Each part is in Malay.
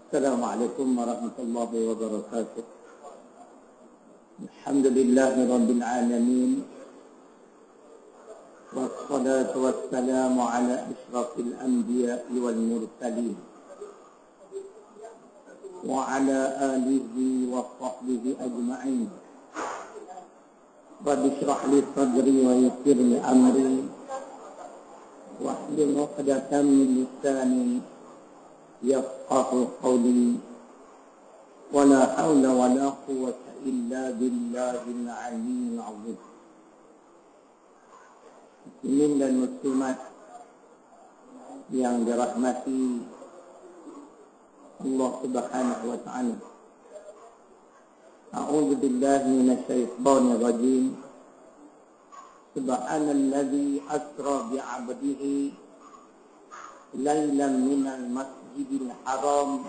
Assalamualaikum warahmatullahi wabarakatuh. Alhamdulillahi rabbil alamin. Wassalatu wassalamu ala asyrafil anbiya'i wal mursalin wa ala alihi wa sahbihi ajma'in. Rabbi shrah li sadri wa yassir li amri wahlul 'uqdatam min lisani yafqahu qawli. Wala haula wala quwwata illa billahil 'aliyyil 'azim. Muslimin dan muslimat yang dirahmati Allah Subhanahu wa ta'ala. A'udzu billahi minasyaitonir rajim. Subhanalladzi asra bi 'abdihi lailan minal masjidil haram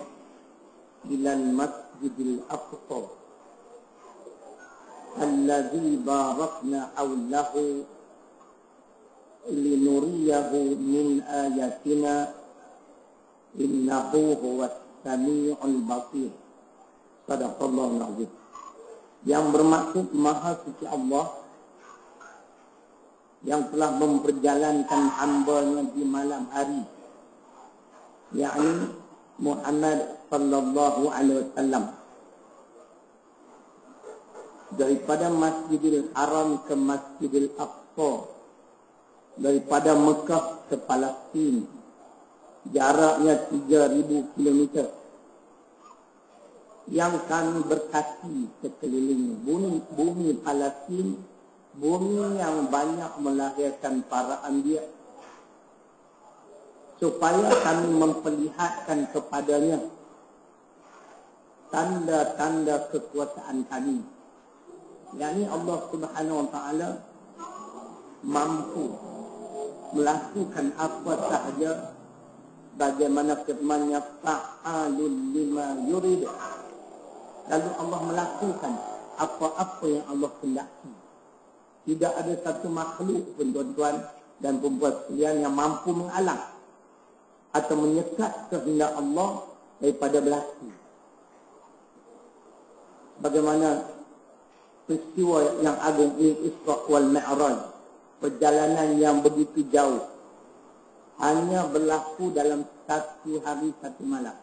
ilal masjidil aqsa alladzi barakna hawlahu linuriyahu min ayatina innahu huwas sami'ul basir. Sadaqallahul azim. Yang bermaksud Maha Suci Allah yang telah memperjalankan hamba-Nya di malam hari, yakni Muhammad sallallahu alaihi wasallam, daripada Masjidil Haram ke Masjidil Aqsa, daripada Mekah ke Palestin, jaraknya 3000 km, yang kami berkati sekelilingnya. Bumi Palestin, bumi yang banyak melahirkan para anbiya, supaya kami memperlihatkan kepadanya tanda-tanda kekuasaan kami, yakni Allah Subhanahu wa ta'ala mampu melakukan apa sahaja, bagaimana firman-Nya fa'alul lima yurid. Lalu Allah melakukan apa-apa yang Allah kehendaki. Tidak ada satu makhluk pun, tuan-tuan dan puan-puan sekalian, yang mampu menghalang atau menyekat kehendak Allah daripada berlaku. Bagaimana peristiwa yang agung ini, Isra wal Mi'raj, perjalanan yang begitu jauh, hanya berlaku dalam satu hari satu malam,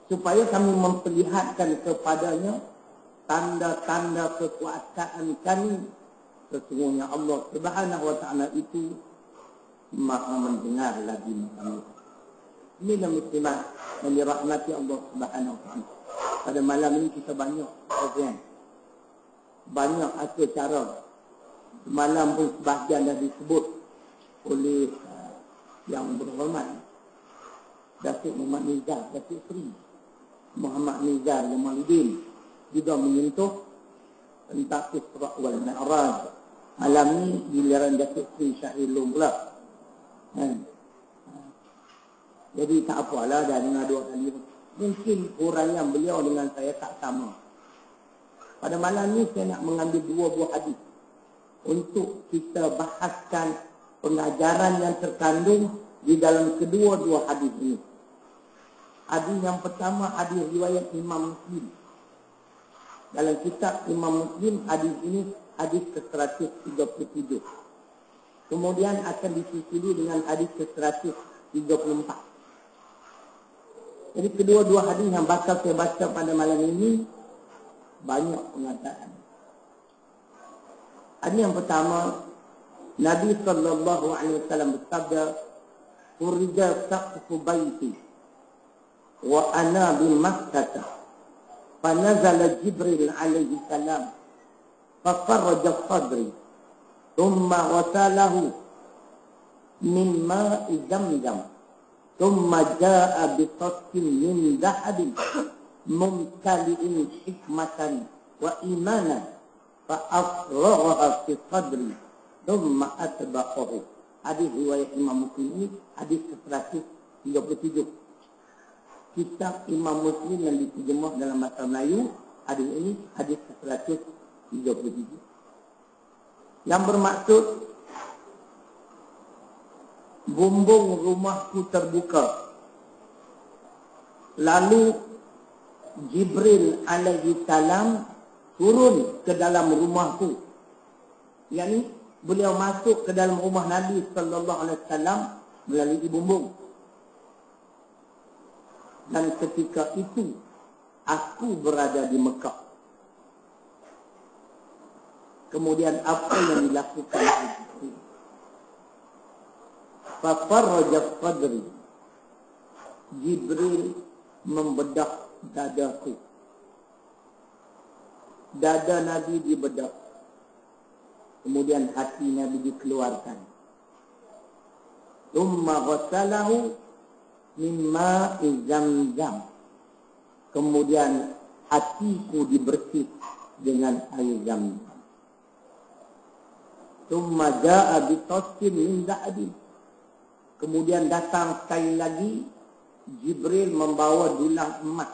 supaya kami memperlihatkan kepadanya tanda-tanda kekuasaan kami. Sesungguhnya Allah Subhanahu wa ta'ala itu Maha mendengar lagi kami. Inilah muslimat yang dirahmati Allah Subhanahu wa ta'ala. Pada malam ini kita banyak program, banyak acara. Malam pun sebahagian dah disebut oleh yang berhormat Datuk Muhammad Nizar, Datuk Seri Muhammad Nizar Jamaluddin, juga menyentuh tentang Isra wal Mi'raj. Malam ni giliran Datuk Seri Syahilum pula. Jadi tak apalah, dah dengar 2 kali. Mungkin huraian beliau dengan saya tak sama. Pada malam ni saya nak mengambil 2 buah hadis untuk kita bahaskan pengajaran yang terkandung di dalam kedua-dua hadis ini. Hadis yang pertama, hadis riwayat Imam Muslim. Dalam kitab Imam Muslim, hadis ini hadis ke-137. Kemudian akan disusuli dengan hadis ke-134. Jadi kedua-dua hadis yang bakal saya baca pada malam ini banyak pengataan. Hadis yang pertama, Nabi sallallahu alaihi wasallam bersabda, "Urja saqfu baiti wa ana bi Makkah, fa nazala Jibril alaihi salam, fa farraja sadri, thumma wasalahu min ma'i Zamzam, thumma jaa bi taskin min dhahabin mumtali'in hikmatan wa imanan, fa afraghaha fi sadri, thumma atba'ahu." Hadis riwayat Imam Muslim ini hadis ke-137. Kitab Imam Muslim yang diterjemah dalam bahasa Melayu, hadis ini hadis ke-137. Yang bermaksud, bumbung rumahku terbuka Lalu Jibril alaihi salam turun ke dalam rumahku. Yani beliau masuk ke dalam rumah Nabi sallallahu alaihi wasallam melalui bumbung. Dan ketika itu aku berada di Mekah. Kemudian apa yang dilakukan itu? Fafarraja sadri. Jibril membedah dadaku. Dada Nabi dibedah. Kemudian hati Nabi dikeluarkan. Thumma ghasalahu mimma Zamzam. Kemudian hatiku dibersih dengan air Zamzam. Thumma jaa bitaskin min da'abin. Kemudian datang sekali lagi Jibril membawa dulang emas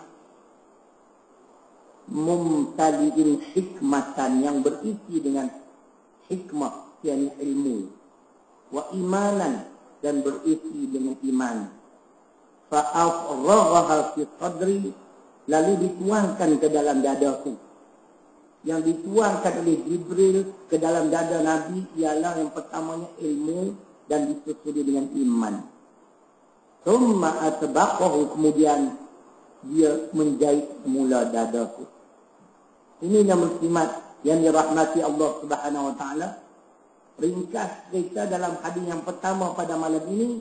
mumtaliin hikmatan yang berisi dengan hikmah, yakni ilmu, wa imanan, dan berisi dengan iman. Fa'afraghaha fi sadri, lalu dituangkan ke dalam dadaku. Yang dituangkan oleh Jibril ke dalam dada Nabi ialah yang pertamanya ilmu dan disusuli dengan iman. Thumma atbaqahu, kemudian dia menjahit mula dadaku. Ini yang muslimat yang dirahmati Allah Subhanahu wa taala. Ringkas cerita dalam hadis yang pertama pada malam ini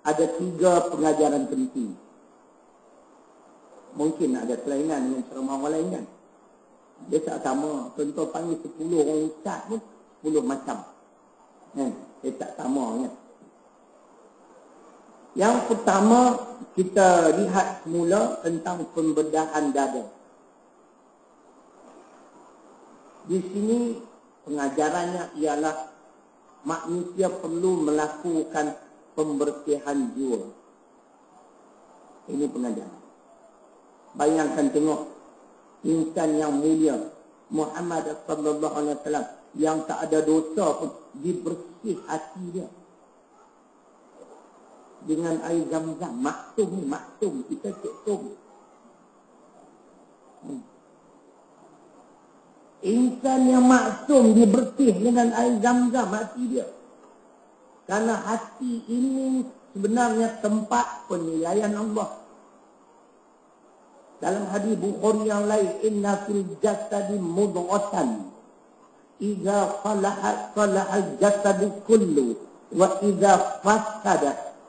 ada 3 pengajaran penting. Mungkin ada kelainan dengan ceramah orang lain kan. Dia tak sama. Contoh panggil 10 orang ustaz pun 10 macam. Dia tak sama kan. Yang pertama, kita lihat semula tentang pembedahan dada. Di sini pengajarannya ialah manusia perlu melakukan pembersihan jiwa. Ini pengajaran. Bayangkan tengok insan yang mulia Muhammad sallallahu alaihi wasallam yang tak ada dosa pun dibersih hati dia dengan air Zamzam. Maksum kita cektum. Insan yang maksum dibersih dengan air Zamzam hati dia. Karena hati ini sebenarnya tempat penilaian Allah. Dalam hadis Bukhari yang lain, inna fil jasadi mudghatan idza salahal jasadu kullu wa idza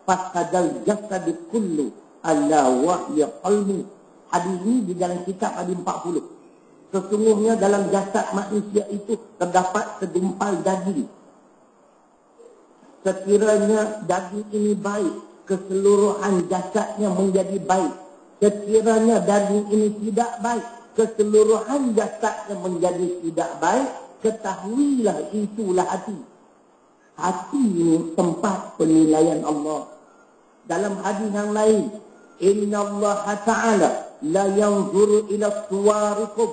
fasadal jasadu kullu ala wahya qalbi. Hadis ini di dalam kitab hadis 40. Sesungguhnya dalam jasad manusia itu terdapat segumpal daging. Sekiranya daging ini baik, keseluruhan jasadnya menjadi baik. Sekiranya daging ini tidak baik, keseluruhan jasadnya menjadi tidak baik. Ketahuilah itulah hati. Hati ini tempat penilaian Allah. Dalam hadis yang lain, inna Allah Ta'ala la yanzuru ila suwarikum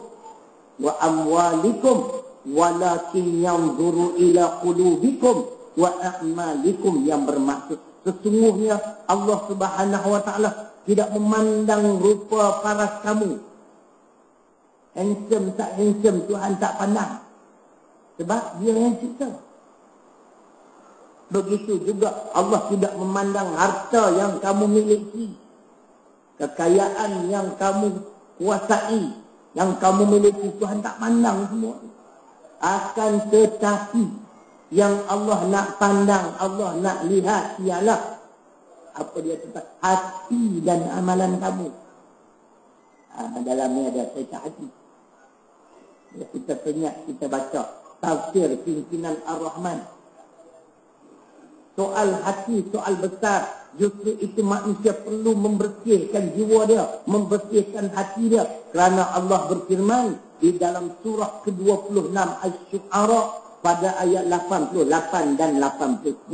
wa amwalikum walakin yanzuru ila qulubikum wa a'malikum, yang bermaksud sesungguhnya Allah Subhanahu wa taala tidak memandang rupa paras kamu. Handsome tak handsome Tuhan tak pandang. Sebab dia yang cipta. Begitu juga Allah tidak memandang harta yang kamu miliki, kekayaan yang kamu kuasai, yang kamu miliki. Tuhan tak pandang semua. Akan tetapi yang Allah nak pandang, Allah nak lihat ialah apa dia tempat hati dan amalan kamu. Dalamnya ada cerita hati. Kita ingat, kita baca tafsir pimpinan Ar-Rahman. Soal hati, soal besar. Justru itu manusia perlu membersihkan jiwa dia, membersihkan hati dia. Kerana Allah berfirman di dalam surah ke-26 Asy-Syu'ara pada ayat 88 dan 89.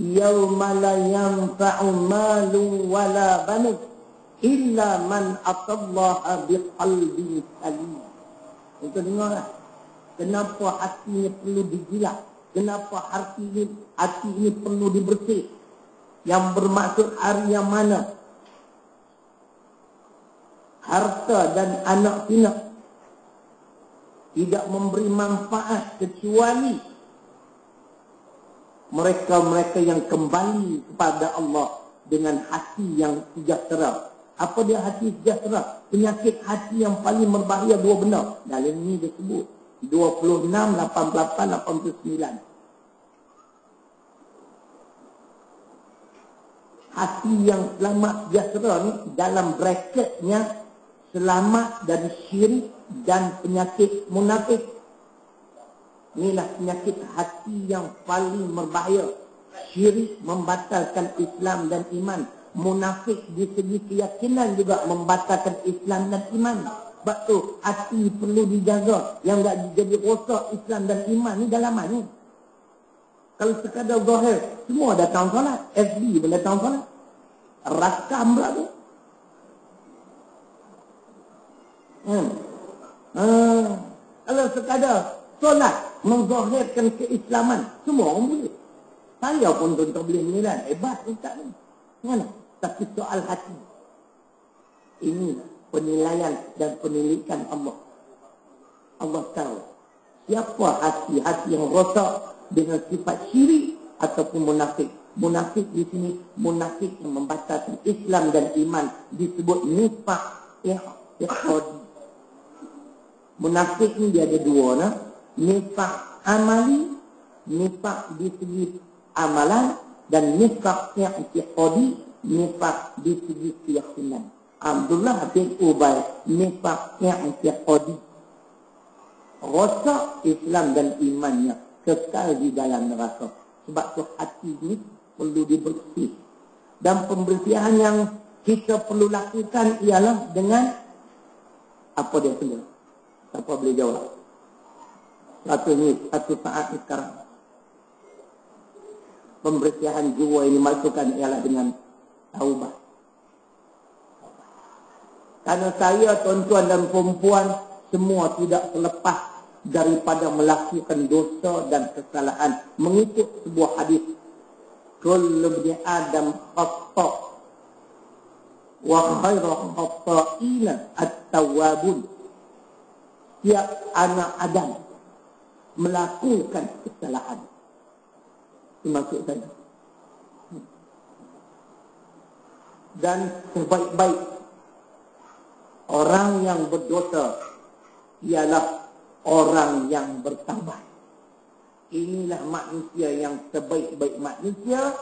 Yauma la yanfa'u malun wala banun illa man atallaha biqalbin salim. Itu dengarlah. Kenapa hatinya perlu dijilat? Kenapa hati ini perlu dibersih? Yang bermaksud hari yang mana harta dan anak pinak tidak memberi manfaat kecuali mereka-mereka yang kembali kepada Allah dengan hati yang sejahtera. Apa dia hati sejahtera? Penyakit hati yang paling berbahaya dua benda. Dalam ini dia sebut 26, 88, 89. Hati yang selamat sejahtera ni dalam bracketnya selamat dari syirik dan penyakit munafik. Inilah penyakit hati yang paling berbahaya. Syirik membatalkan Islam dan iman. Munafik di segi keyakinan juga membatalkan Islam dan iman. Sebab tu hati perlu dijaga. Yang tak jadi rosak Islam dan iman ni dalaman ni. Kalau sekadar zahir, semua datang solat. FB pun datang solat. Rakam pula tu. Kalau sekadar solat menzahirkan keislaman, semua orang boleh. Saya pun tuan-tuan boleh menilai. Hebat ustaz ni. Mana? Tapi soal hati. Ini penilaian dan penilikan Allah. Allah tahu siapa hati-hati yang rosak dengan sifat syirik ataupun munafik. Munafik di sini, munafik yang membatalkan Islam dan iman, disebut nifaq i'tiqadi. Munafik ni dia ada dua, nah. Nifaq amali, nifaq di segi amalan, dan nifaq i'tiqadi, nifaq di segi keyakinan. Abdullah bin Ubay, nifaq i'tiqadi. Rosak Islam dan imannya, kekal di dalam neraka. Sebab tu hati ni perlu dibersih. Dan pembersihan yang kita perlu lakukan ialah dengan apa dia punya? Siapa boleh jawab? Satu saat ni sekarang. Pembersihan jiwa ini masukkan ialah dengan taubat. Karena saya, tuan-tuan dan perempuan, semua tidak terlepas daripada melakukan dosa dan kesalahan. Mengikut sebuah hadis, kullu bani Adam khata' wa khairu khata'ina at-tawwabun. Setiap anak Adam melakukan kesalahan. Itu maksud saya. Dan sebaik-baik orang yang berdosa ialah orang yang bertaubat. Inilah manusia yang sebaik-baik manusia.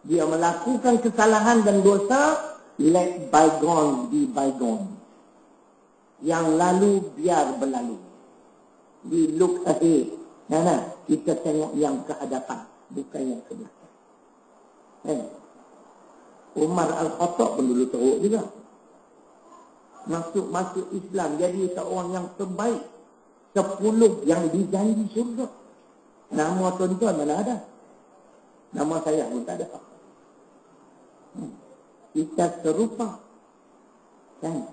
Dia melakukan kesalahan dan dosa. Let bygone be bygone. Yang lalu biar berlalu. We look ahead. Kita tengok yang ke hadapan, bukan yang ke belakang. Umar Al-Khattab pun dulu teruk juga. Masuk Islam, jadi seorang yang terbaik. 10 yang dijanji syurga. Nama tuan-tuan mana ada? Nama saya pun tak ada. Kita serupa. Kan?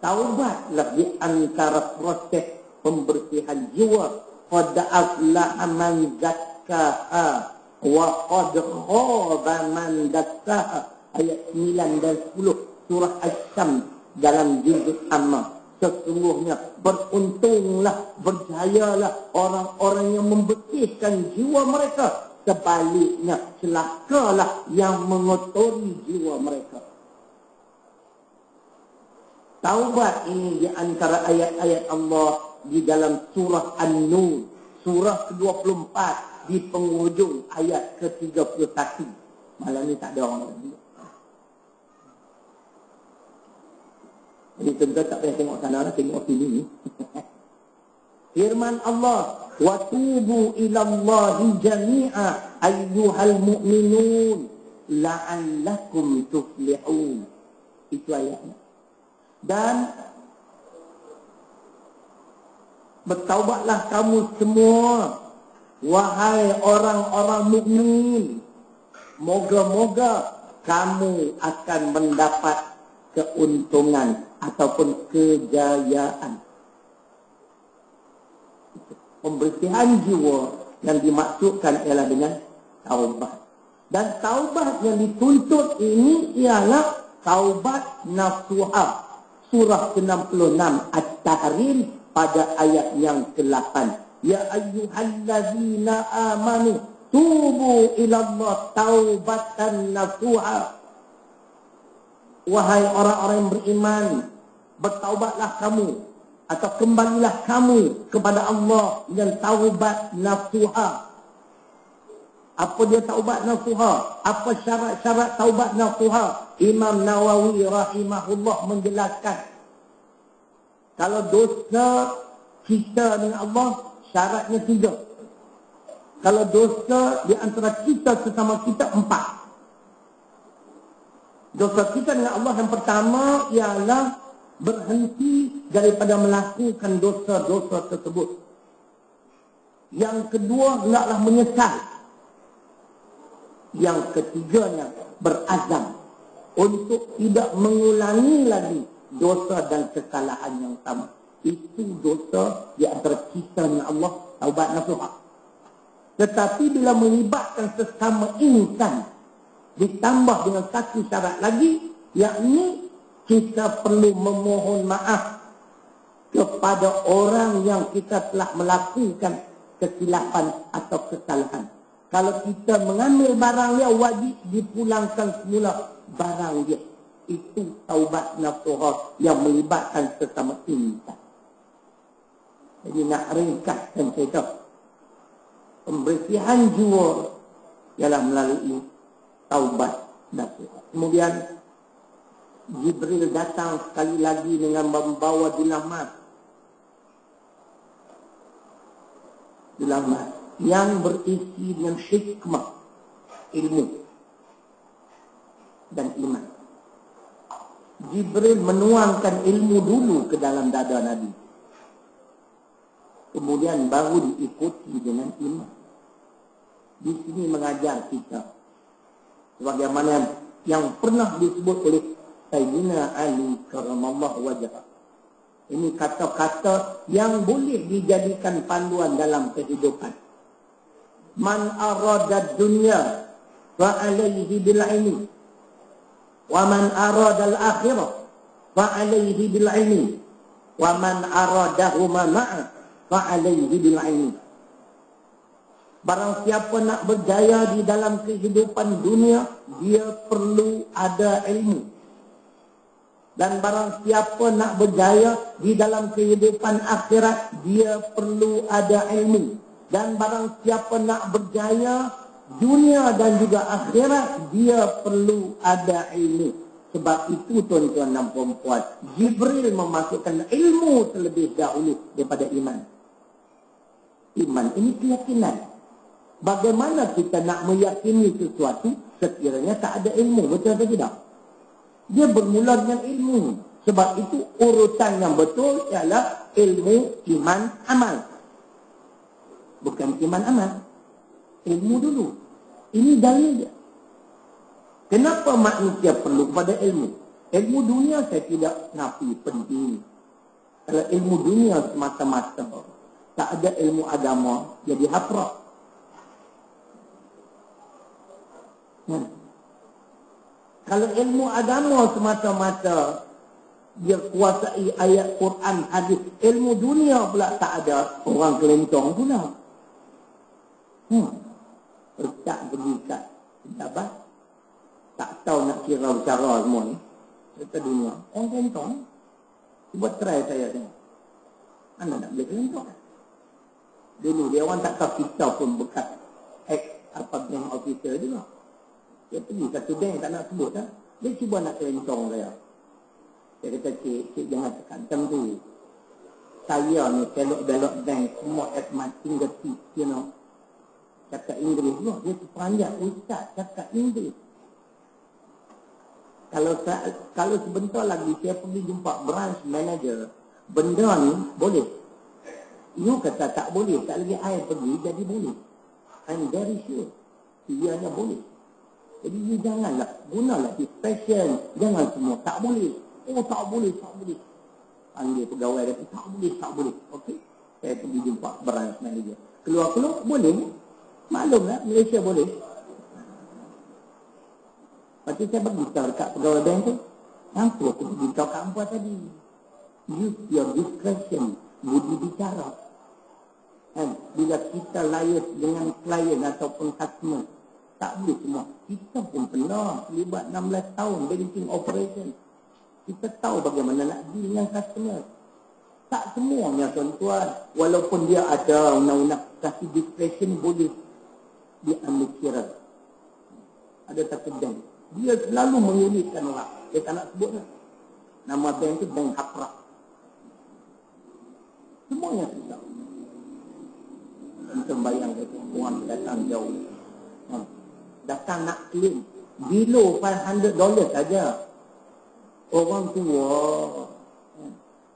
Taubatlah di antara proses pembersihan jiwa. Qad aflaha man zakkaha wa qad khaba man dassaha. Ayat 9 dan 10 surah Asy-Syams dalam juzuk amma. Sesungguhnya beruntunglah, berjayalah orang-orang yang membersihkan jiwa mereka. Sebaliknya celakalah yang mengotori jiwa mereka. Taubat ini di antara ayat-ayat Allah di dalam surah An-Nur, surah ke-24, di penghujung ayat ke-31. Malam ni tak ada orang lagi. Jadi tentu tak payah tengok sana, tengok sini. Firman Allah, wa tubu ilallahi jami'a ayyuhal mu'minun la'allakum tuflihun. Itu ayatnya. Dan bertaubatlah kamu semua, wahai orang-orang mukmin. Moga-moga kamu akan mendapat keuntungan ataupun kejayaan. Pembersihan jiwa yang dimaksudkan ialah dengan taubat. Dan taubat yang dituntut ini ialah taubat nasuha. Surah ke-66 At-Tahrim pada ayat yang ke-8. Ya ayyuhallazina amanu tubu ilallah taubatan nasuha. Wahai orang-orang yang beriman, bertaubatlah kamu atau kembalilah kamu kepada Allah dengan taubat nasuha. Apa dia taubat nasuha? Apa syarat-syarat taubat nasuha? Imam Nawawi rahimahullah menjelaskan, kalau dosa kita dengan Allah, syaratnya 3. Kalau dosa di antara kita sesama kita, 4. Dosa kita dengan Allah yang pertama ialah berhenti daripada melakukan dosa-dosa tersebut. Yang kedua, hendaklah menyesal. Yang ketiganya, berazam untuk tidak mengulangi lagi dosa dan kesalahan yang sama. Itu dosa di antara kita dengan Allah, taubat nasuha. Tetapi bila melibatkan sesama insan, ditambah dengan satu syarat lagi, yakni kita perlu memohon maaf kepada orang yang kita telah melakukan kesilapan atau kesalahan. Kalau kita mengambil barang dia, wajib dipulangkan semula barang dia. Itu taubat nasuha yang melibatkan sesama insan. Jadi nak ringkaskan cerita, pembersihan jiwa ialah melalui taubat nasuha. Kemudian Jibril datang sekali lagi dengan membawa bilah emas yang berisi dengan hikmah, ilmu dan iman. Jibril menuangkan ilmu dulu ke dalam dada Nabi, kemudian baru diikuti dengan iman. Di sini mengajar kita sebagaimana yang pernah disebut oleh Sayyidina Ali karamallahu wajhah. Ini kata-kata yang boleh dijadikan panduan dalam kehidupan. Man arada dunya fa alaihi bil ilmi wa man arada al akhirah fa alaihi bil ilmi wa man aradahuma ma'a fa alaihi bil ilmi. Barang siapa nak berjaya di dalam kehidupan dunia, dia perlu ada ilmu. Dan barang siapa nak berjaya di dalam kehidupan akhirat, dia perlu ada ilmu. Dan barang siapa nak berjaya dunia dan juga akhirat, dia perlu ada ilmu. Sebab itu tuan-tuan dan puan-puan, Jibril memasukkan ilmu terlebih dahulu daripada iman. Iman ini keyakinan. Bagaimana kita nak meyakini sesuatu sekiranya tak ada ilmu? Betul atau tidak? Dia bermula dengan ilmu. Sebab itu urutan yang betul ialah ilmu, iman, amal. Bukan iman, amal. Ilmu dulu. Ini dalil dia. Kenapa manusia perlu kepada ilmu? Ilmu dunia saya tidak nafi penting. Kalau ilmu dunia semata-mata, tak ada ilmu agama, jadi hafrah. Kalau ilmu agama semata-mata dia kuasai ayat Quran, hadis, ilmu dunia pula tak ada, orang kelentong pula. Tak pergi kat pejabat, tak tahu nak kira bicara semua ni. Serta dunia, orang kelentong. Cuba try saya tengok. Anda nak boleh kelentong? Dulu dia orang tak tahu kita pun bekas bank officer juga. Dia pergi satu bank, tak nak sebut lah. Dia cuba nak kelentong saya. Dia kata, cik jangan tekan macam tu. Saya ni belok bank semua at my fingertip, you know. Cakap Inggeris juga. Dia terpanjat, ustaz cakap Inggeris. Kalau sebentar lagi saya pergi jumpa branch manager, benda ni boleh. You kata tak boleh, tak lagi I pergi jadi boleh. I'm very sure. Ianya boleh. Jadi you janganlah, gunalah expression. Jangan semua, tak boleh. Oh tak boleh, tak boleh. Panggil pegawai dia, tak boleh. Okey. Saya pergi jumpa branch manager. Keluar-keluar, boleh. Maklumlah, Malaysia boleh. Lepas tu saya beritahu dekat pegawai bank tu, Yang tu aku beritahu kat hangpa tadi. Use your discretion, budi bicara. Bila kita liaise dengan klien ataupun customer, tak boleh semua. Kita pun pernah terlibat 16 tahun banking operation. Kita tahu bagaimana nak deal dengan customer. Tak semuanya tuan-tuan. Walaupun dia ada undang-undang kasih discretion, boleh diambil kira. Ada satu bank. Dia selalu menyulitkan orang. Dia tak nak sebut lah. Nama bank tu Bank Hapra. Semuanya susah. Kita bayang kata, orang datang jauh. Datang nak claim. Below $500 saja. Orang tua.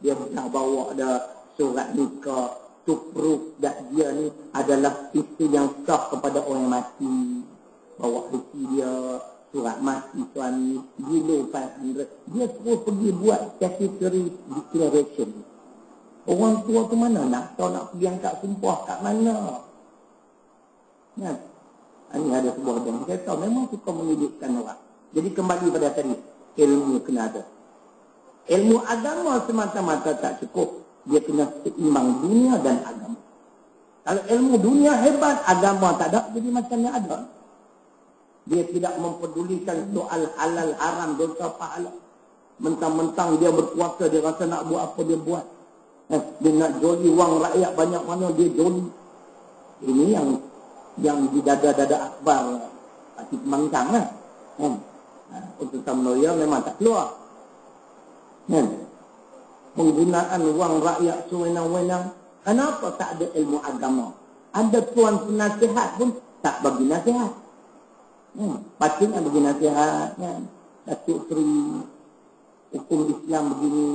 Dia dah bawa ada surat nikah to prove that dia ni adalah isteri yang sah kepada orang yang mati. Bawa bukti dia, surat mati suami, below 500. Dia terus pergi buat statutory declaration. Orang tua tu mana nak tahu nak pergi angkat sumpah kat mana? Kan? Ini ada sebuah bank. Saya tahu memang suka menyudutkan orang. Jadi kembali pada tadi, ilmu kena ada. Ilmu agama semata-mata tak cukup. Dia kena seimbang dunia dan agama. Kalau ilmu dunia hebat, agama tak ada, jadi macamnya ada. Dia tidak mempedulikan soal halal, haram, dosa, pahala. Mentang-mentang dia berkuasa, dia rasa nak buat apa dia buat. Dia nak joli wang rakyat banyak mana, dia joli. Ini yang di dada-dada akbar Pakcik Mangkang lah. Untuk Samnoya memang tak keluar. Penggunaan wang rakyat sewenang-wenang. Kenapa tak ada ilmu agama? Ada tuan penasihat pun tak bagi nasihat. Patutnya bagi nasihat. Datuk Seri, hukum Islam begini.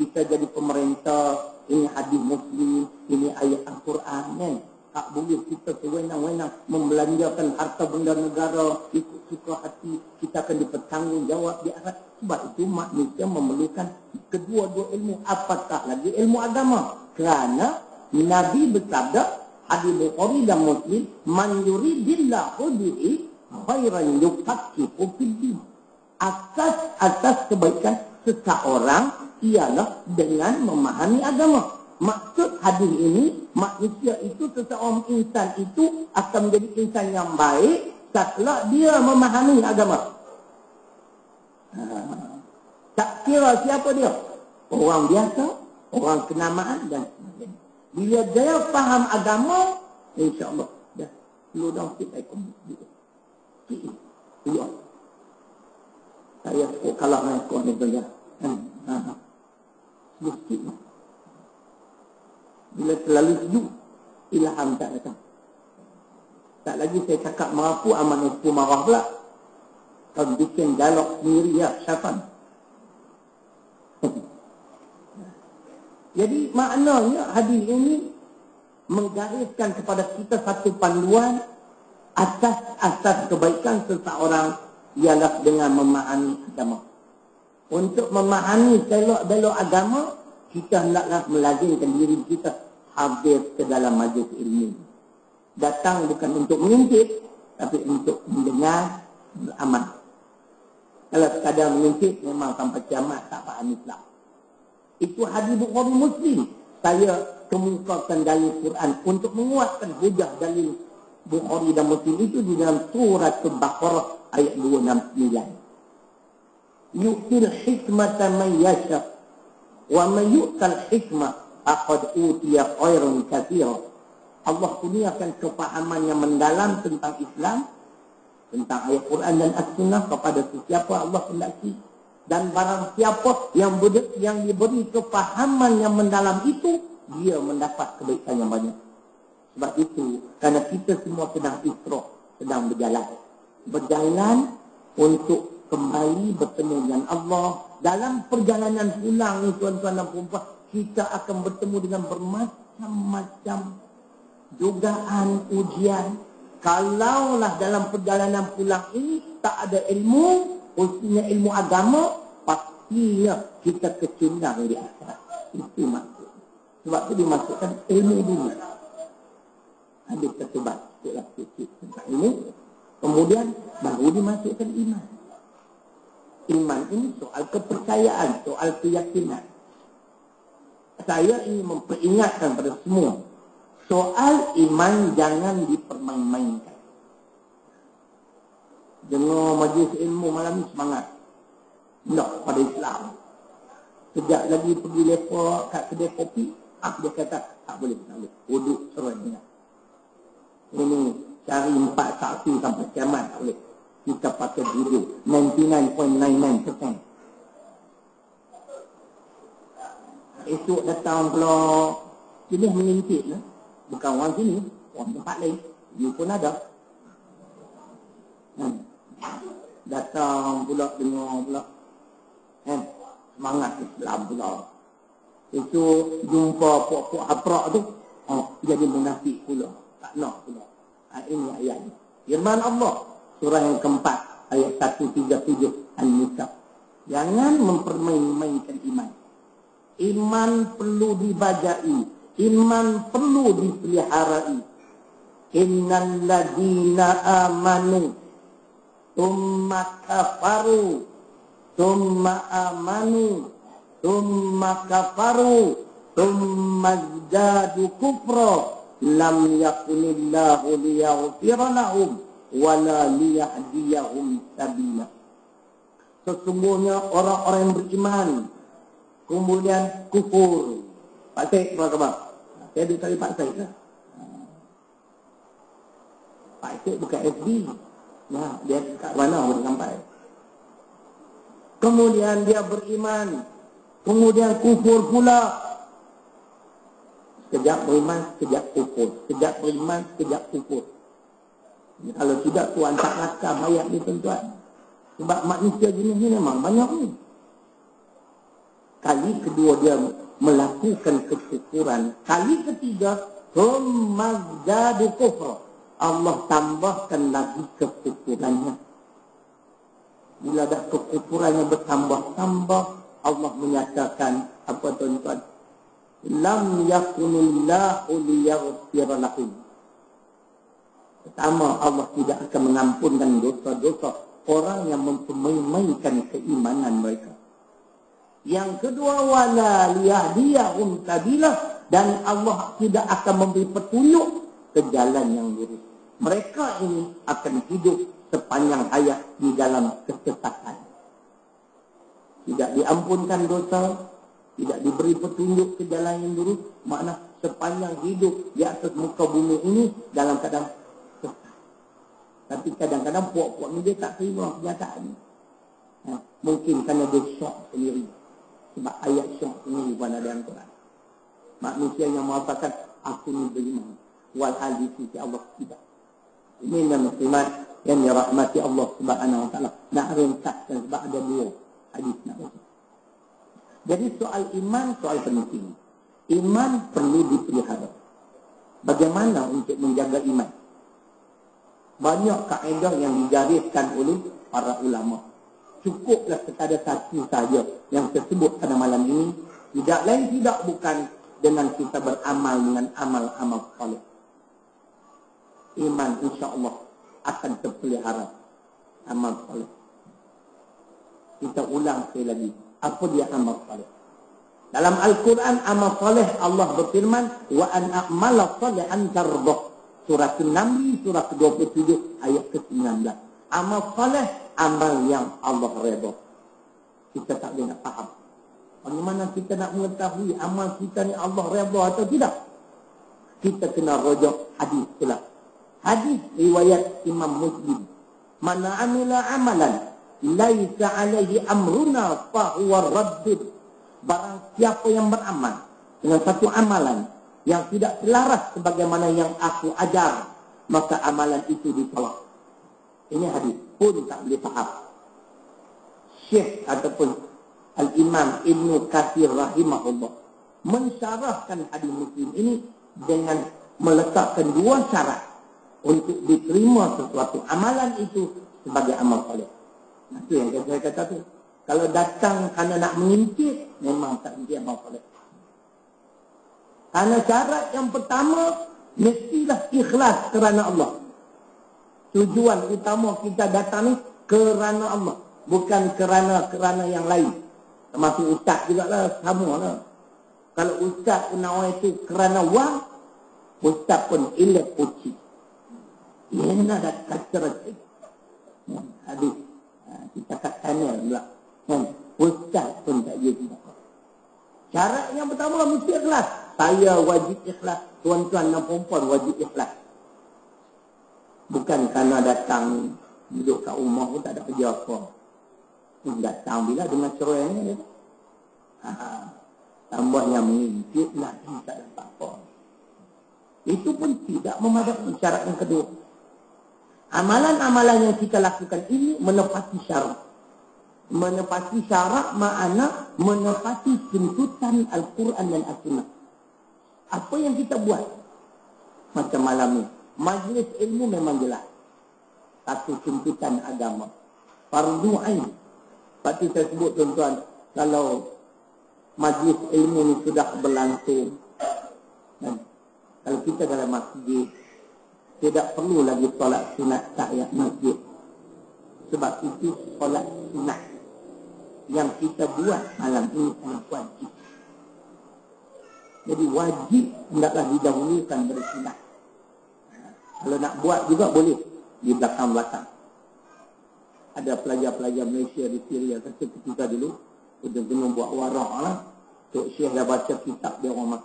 Kita jadi pemerintah. Ini hadis Muslim. Ini ayat Al-Quran. Tak boleh kita sewenang-wenang membelanjakan harta benda negara ikut suka hati. Kita akan dipertanggungjawab di akhirat. Sebab itu manusia memerlukan kedua-dua ilmu. Apatah lagi ilmu agama. Kerana Nabi bersabda, hadis Bukhari dan Muslim, man yuridillahu bihi khairan yufaqihu fid-din. Asas kebaikan seseorang ialah dengan memahami agama. Maksud hadis ini, manusia itu, seseorang insan itu akan menjadi insan yang baik setelah dia memahami agama. Tak kira siapa dia. Orang biasa, orang kenamaan dan sebagainya. Bila dia faham agama, insya-Allah dah slow down sikit sikit. Keluar. Saya kalah dengan kau ni saja. Sikit. Bila terlalu sejuk, ilham tak datang. Tak lagi saya cakap merapu, aman itu marah pula. Kalau bikin dialog sendiri ya, syaitan. Jadi maknanya hadis ini menggariskan kepada kita satu panduan asas-asas kebaikan seseorang ialah dengan memahami agama. Untuk memahami belok-belok agama, kita hendaklah melazimkan diri kita hadir ke dalam majlis ilmu. Datang bukan untuk mengintip, tapi untuk mendengar, beramal. Kalau sekadar mengintip, memang sampai kiamat tak faham Islam. Itu hadis Bukhari Muslim. Saya kemukakan dalil Quran untuk menguatkan hujah dalil Bukhari dan Muslim itu di dalam surah Al-Baqarah ayat 269. Yu'til hikmata man yasha wa man yu'tal hikmah faqad utiya khairan katsira. Allah kurniakan kefahaman yang mendalam tentang Islam, tentang ayat Quran dan As-Sunnah kepada sesiapa Allah hendaki. Dan barang siapa yang diberi kefahaman yang mendalam itu, dia mendapat kebaikan yang banyak. Sebab itu, kerana kita semua sedang isra, sedang berjalan. Berjalan untuk kembali bertemu dengan Allah. Dalam perjalanan pulang ni tuan-tuan dan puan-puan, kita akan bertemu dengan bermacam-macam dugaan, ujian. Kalaulah dalam perjalanan pulang ini tak ada ilmu, khususnya ilmu agama, pastinya kita kecundang di akhirat. Itu maksud. Sebab itu dimaksudkan ilmu dulu. Habis tersebat sikit tentang ilmu, kemudian baru dimasukkan iman. Iman ini soal kepercayaan, soal keyakinan. Saya ingin memperingatkan pada semua, soal iman jangan dipermain-mainkan. Dengar majlis ilmu malam ni semangat nak pada Islam. Sejak lagi pergi lepak kat kedai kopi, dia kata tak boleh. Duduk serai. Ini cari 4 saksi sampai kiamat tak boleh. Kita pakai duduk 99.99%. Esok datang pula jenis mengintip lah. Bukan orang sini, orang tempat lain. You pun ada. Datang pula dengar pula. Semangat Islam pula. Esok jumpa puak-puak aprak tu, jadi munafik pula. Tak nak pula. Ini ayat ni. Firman Allah, surah yang keempat, ayat 137 An-Nisa. Jangan mempermain-mainkan iman. Iman perlu dibajai. Iman perlu dipeliharai. Innal ladina amanu thumma kafaru thumma amanu thumma kafaru thumma zadu kufra lam yakunillahu liyaghfira lahum wala liyahdiyahum sabila. Sesungguhnya orang-orang yang beriman kemudian kufur. Pak Syed, apa khabar? Saya ada tadi Pak Syed lah. Pak Syed bukan FB. Nah, dia kat mana boleh sampai. Kemudian dia beriman. Kemudian kufur pula. Sekejap beriman, sekejap kufur. Sekejap beriman, sekejap kufur. Kalau tidak, Tuhan tak rakam ayat ni tuan-tuan. Sebab manusia jenis ni memang banyak ni. Kali kedua dia melakukan kekufuran. Kali ketiga, mazadu kufra. Allah tambahkan lagi kekufurannya. Bila dah kekufurannya bertambah-tambah, Allah menyatakan apa tuan-tuan? Lam yakunillahu liyaghfira lahum. Pertama, Allah tidak akan mengampunkan dosa-dosa orang yang mempermainkan keimanan mereka. Yang kedua, wala liyahdiyahum sabila, dan Allah tidak akan memberi petunjuk ke jalan yang lurus. Mereka ini akan hidup sepanjang hayat di dalam kesesatan. Tidak diampunkan dosa, tidak diberi petunjuk ke jalan yang lurus, makna sepanjang hidup di atas muka bumi ini dalam keadaan sesat. Tapi kadang-kadang puak-puak ni dia tak terima kenyataan ni. Mungkin kerana dia syok sendiri. Sebab ayat syok sendiri pada dalam Quran. Manusia yang mengatakan aku ni beriman, walhal di sisi Allah tidak. Ini adalah muslimat yang dirahmati Allah Subhanahu Wa Taala. Nak ringkaskan sebab ada 2 hadis nak baca. Jadi soal iman, soal penting. Iman perlu dipelihara. Bagaimana untuk menjaga iman? Banyak kaedah yang digariskan oleh para ulama. Cukuplah sekadar satu saja yang tersebut pada malam ini. Tidak lain tidak bukan dengan kita beramal dengan amal-amal saleh. Iman insya-Allah akan terpelihara. Amal saleh. Kita ulang sekali lagi. Apa dia amal saleh? Dalam Al-Quran amal saleh Allah berfirman, wa an a'mala salihan tardah. Surah An-Naml surah ke-27 ayat ke-19. Amal saleh, amal yang Allah redha. Kita tak boleh nak faham. Bagaimana kita nak mengetahui amal kita ni Allah redha atau tidak? Kita kena rujuk hadis pula. Hadis riwayat Imam Muslim. Man amila amalan laisa alaihi amruna fa huwa raddud. Barang siapa yang beramal dengan satu amalan yang tidak selaras sebagaimana yang aku ajar, maka amalan itu ditolak. Ini hadis pun tak boleh faham. Syekh ataupun Al-Imam Ibn Katsir rahimahullah mensyarahkan hadis Muslim ini dengan meletakkan 2 syarat untuk diterima sesuatu amalan itu sebagai amal saleh. Itu yang saya kata tu. Kalau datang kerana nak mengintip, memang tak jadi amal saleh. Karena syarat yang pertama, mestilah ikhlas kerana Allah. Tujuan utama kita datang ni kerana Allah. Bukan kerana yang lain. Termasuk ustaz juga lah, sama lah. Kalau ustaz Unawa itu kerana wang, ustaz pun ilak uci. Ia nak ada kata-kata. Habis, kita katakan pula. Ustaz pun tak jadi. Syarat yang pertama mesti ikhlas. Saya wajib ikhlas. Tuan-tuan dan perempuan wajib ikhlas. Bukan kerana datang duduk kat rumah pun tak ada kerja apa. Datang bila dengan cerai ni. Tambahnya mengintip lagi tak dapat apa. Itu pun tidak memadai. Syarat yang kedua. Amalan-amalan yang kita lakukan ini menepati syarat. Menepati syarat makna menepati tuntutan Al-Quran dan As-Sunnah. Apa yang kita buat macam malam ni, majlis ilmu memang jelas satu tuntutan agama, fardu ain. Lepas tu saya sebut tuan-tuan, kalau majlis ilmu ni sudah berlangsung, dan kalau kita dalam masjid tidak perlu lagi solat sunat tahiyat masjid, sebab itu solat sunat yang kita buat malam ini adalah wajib. Jadi wajib hendaklah didahulukan bersunat. Kalau nak buat juga boleh di belakang-belakang. Ada pelajar-pelajar Malaysia di Syria kata ketika dulu kena buat warak lah. Tok Syekh dah baca kitab, dia orang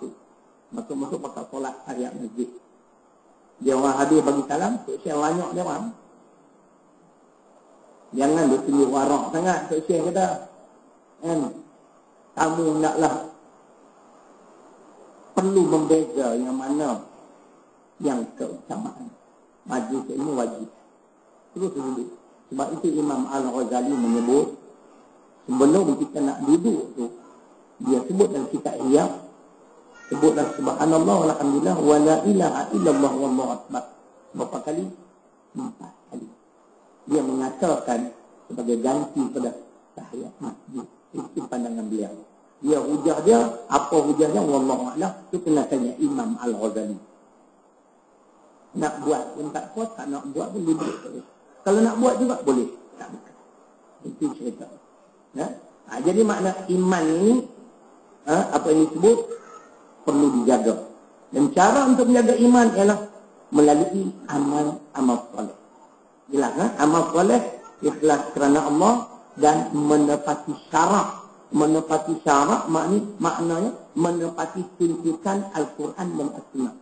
masuk pakai solat tahiyat masjid. Dia orang hadir bagi salam, Tok Syekh banyak dia orang. Jangan dia tunjuk warak sangat, Tok Syekh kata. Kamu naklah perlu membeza yang mana yang keutamaan. Majlis ini wajib. Terus duduk. Sebab itu Imam Al-Ghazali menyebut, sebelum kita nak duduk tu, dia sebut dalam kitab Ihya, sebutlah subhanallah walhamdulillah wa la ilaha illallah wallahu akbar. Berapa kali? 4 kali. Dia mengatakan sebagai ganti pada tahiyat masjid. Itu pandangan beliau. Dia hujah dia, apa hujahnya wallahu a'lam, itu kena tanya Imam Al-Ghazali. Nak buat pun tak kuat, tak nak buat pun boleh. Kalau nak buat juga boleh. Tak bukan. Itu cerita. Jadi makna iman ini, apa yang disebut, perlu dijaga. Dan cara untuk menjaga iman ialah melalui amal soleh. Jelas, amal soleh, ikhlas kerana Allah, dan menepati syarat. Menepati syarat maknanya menepati tuntutan Al-Quran dan As-Sunnah.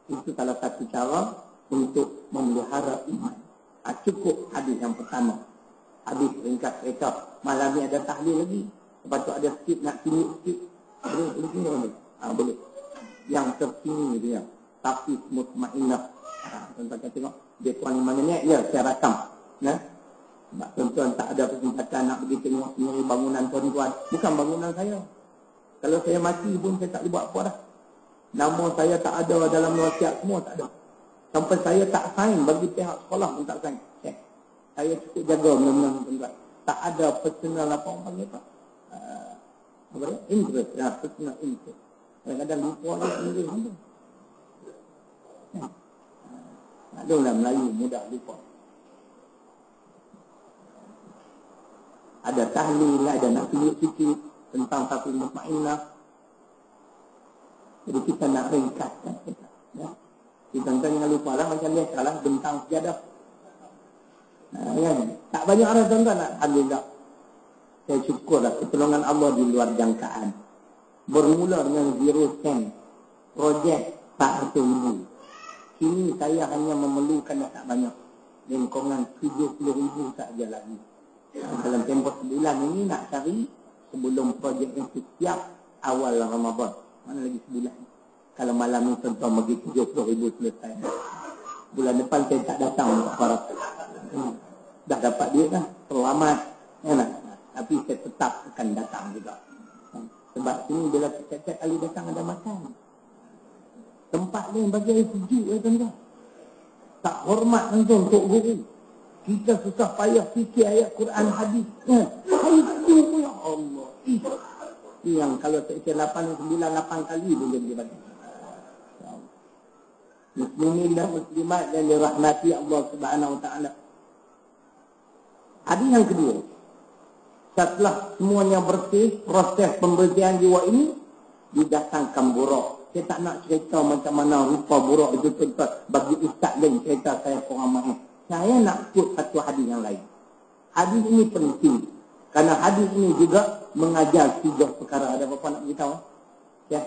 Itu salah satu cara untuk memelihara iman. Cukup hadis yang pertama. Hadis ringkas cerita. Malam ni ada tahlil lagi. Lepas tu ada sikit nak tunjuk sikit. Boleh. Boleh. Yang terkini dia. Tapi mutmainnah. Tuan-tuan kita tengok. Dia tuan yang mana ni? Ya, saya rakam. Sebab tuan-tuan tak ada kesempatan nak pergi tengok sendiri bangunan tuan-tuan. Bukan bangunan saya. Kalau saya mati pun saya tak boleh buat apa dah. Nama saya tak ada dalam wasiat semua, tak ada. Sampai saya tak sign bagi pihak sekolah pun tak sign. Saya cukup jaga benda-benda tuan-tuan. Tak ada personal apa orang panggil apa? Apa dia? Interest. Personal interest. Kadang-kadang lupa dia sendiri. Adalah Melayu mudah lupa. Ada tahlil, ada nak tunjuk sikit tentang satu mutmainnah. Jadi kita nak ringkaskan. Kita jangan lupa lah macam biasa lah bentang sejadah. Tak banyak orang tuan-tuan nak. Alhamdulillah. Saya syukurlah pertolongan Allah di luar jangkaan. Bermula dengan zero cent. Projek tak RM1,000. Kini saya hanya memerlukan tak banyak. Lingkungan RM70,000 saja lagi. Dalam tempoh sebulan ini nak cari sebelum projek itu siap awal Ramadan. Mana lagi sebulan. Kalau malam ni tuan-tuan bagi RM70,000 selesai. Bulan depan saya tak datang untuk para. Dah dapat duit dah. Selamat. Tapi saya tetap akan datang juga. Sebab sini bila setiap kali datang ada makan. Tempat ni bagi air sejuk tuan-tuan. Tak hormat tuan-tuan untuk guru. Kita susah payah fikir ayat Quran hadis. Air sejuk ya Allah. Yang kalau saya 8 kali boleh dibagi. Muslimin dan muslimat dan dirahmati Allah Subhanahu wa taala. Hadis yang kedua, Setelah semuanya bersih, proses pembersihan jiwa ini, didatangkan buruk. Saya tak nak cerita macam mana rupa buruk itu tuan. Bagi ustaz lain cerita saya kurang mahal. Saya nak put satu hadis yang lain. Hadis ini penting. Karena hadis ini juga mengajar 3 perkara. Ada apa-apa nak beritahu? Ya?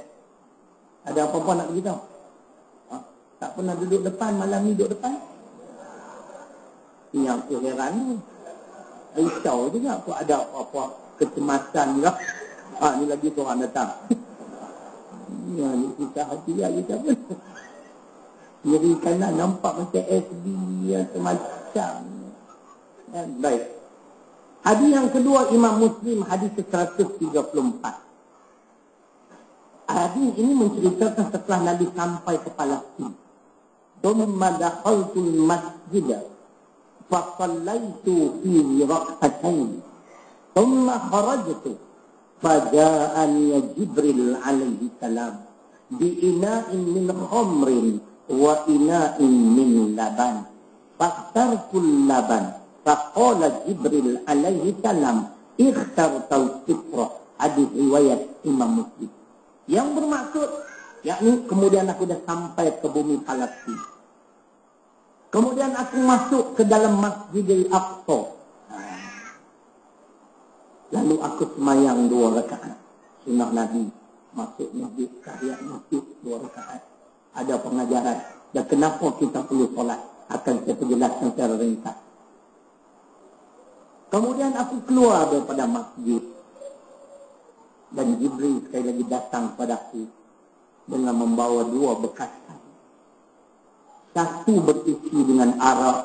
Ada apa-apa nak beritahu? Tak pernah duduk depan, malam ni duduk depan. Yang aku heran ni. Risau juga aku ada apa-apa kecemasan juga. Ni lagi seorang datang. Ya, ni kita hati lah kita pun. Kiri kanan nampak macam SD yang semacam. Baik. Hadis yang kedua Imam Muslim, hadis 134. Hadis ini menceritakan setelah Nabi sampai ke Palestin. Thumma dakhaltul masjid fa sallaitu fi rak'atayn. Thumma kharajtu fa ja'ani Jibril alaihi salam bi ina'in min khamrin wa ina'in min laban. Fakhtartul laban. Faqala Jibril alaihi salam ikhtartal fitra. Hadis riwayat Imam Muslim. Yang bermaksud, yakni kemudian aku dah sampai ke bumi Palestin. Kemudian aku masuk ke dalam Masjidil Aqsa. Lalu aku semayang 2 rakaat. Sunnah Nabi masuk masjid, tahiyat masjid 2 rakaat. Ada pengajaran. Dan kenapa kita perlu solat? Akan saya jelaskan secara ringkas. Kemudian aku keluar daripada masjid. Dan Jibril sekali lagi datang padaku dengan membawa 2 bekasan. Satu berisi dengan arak,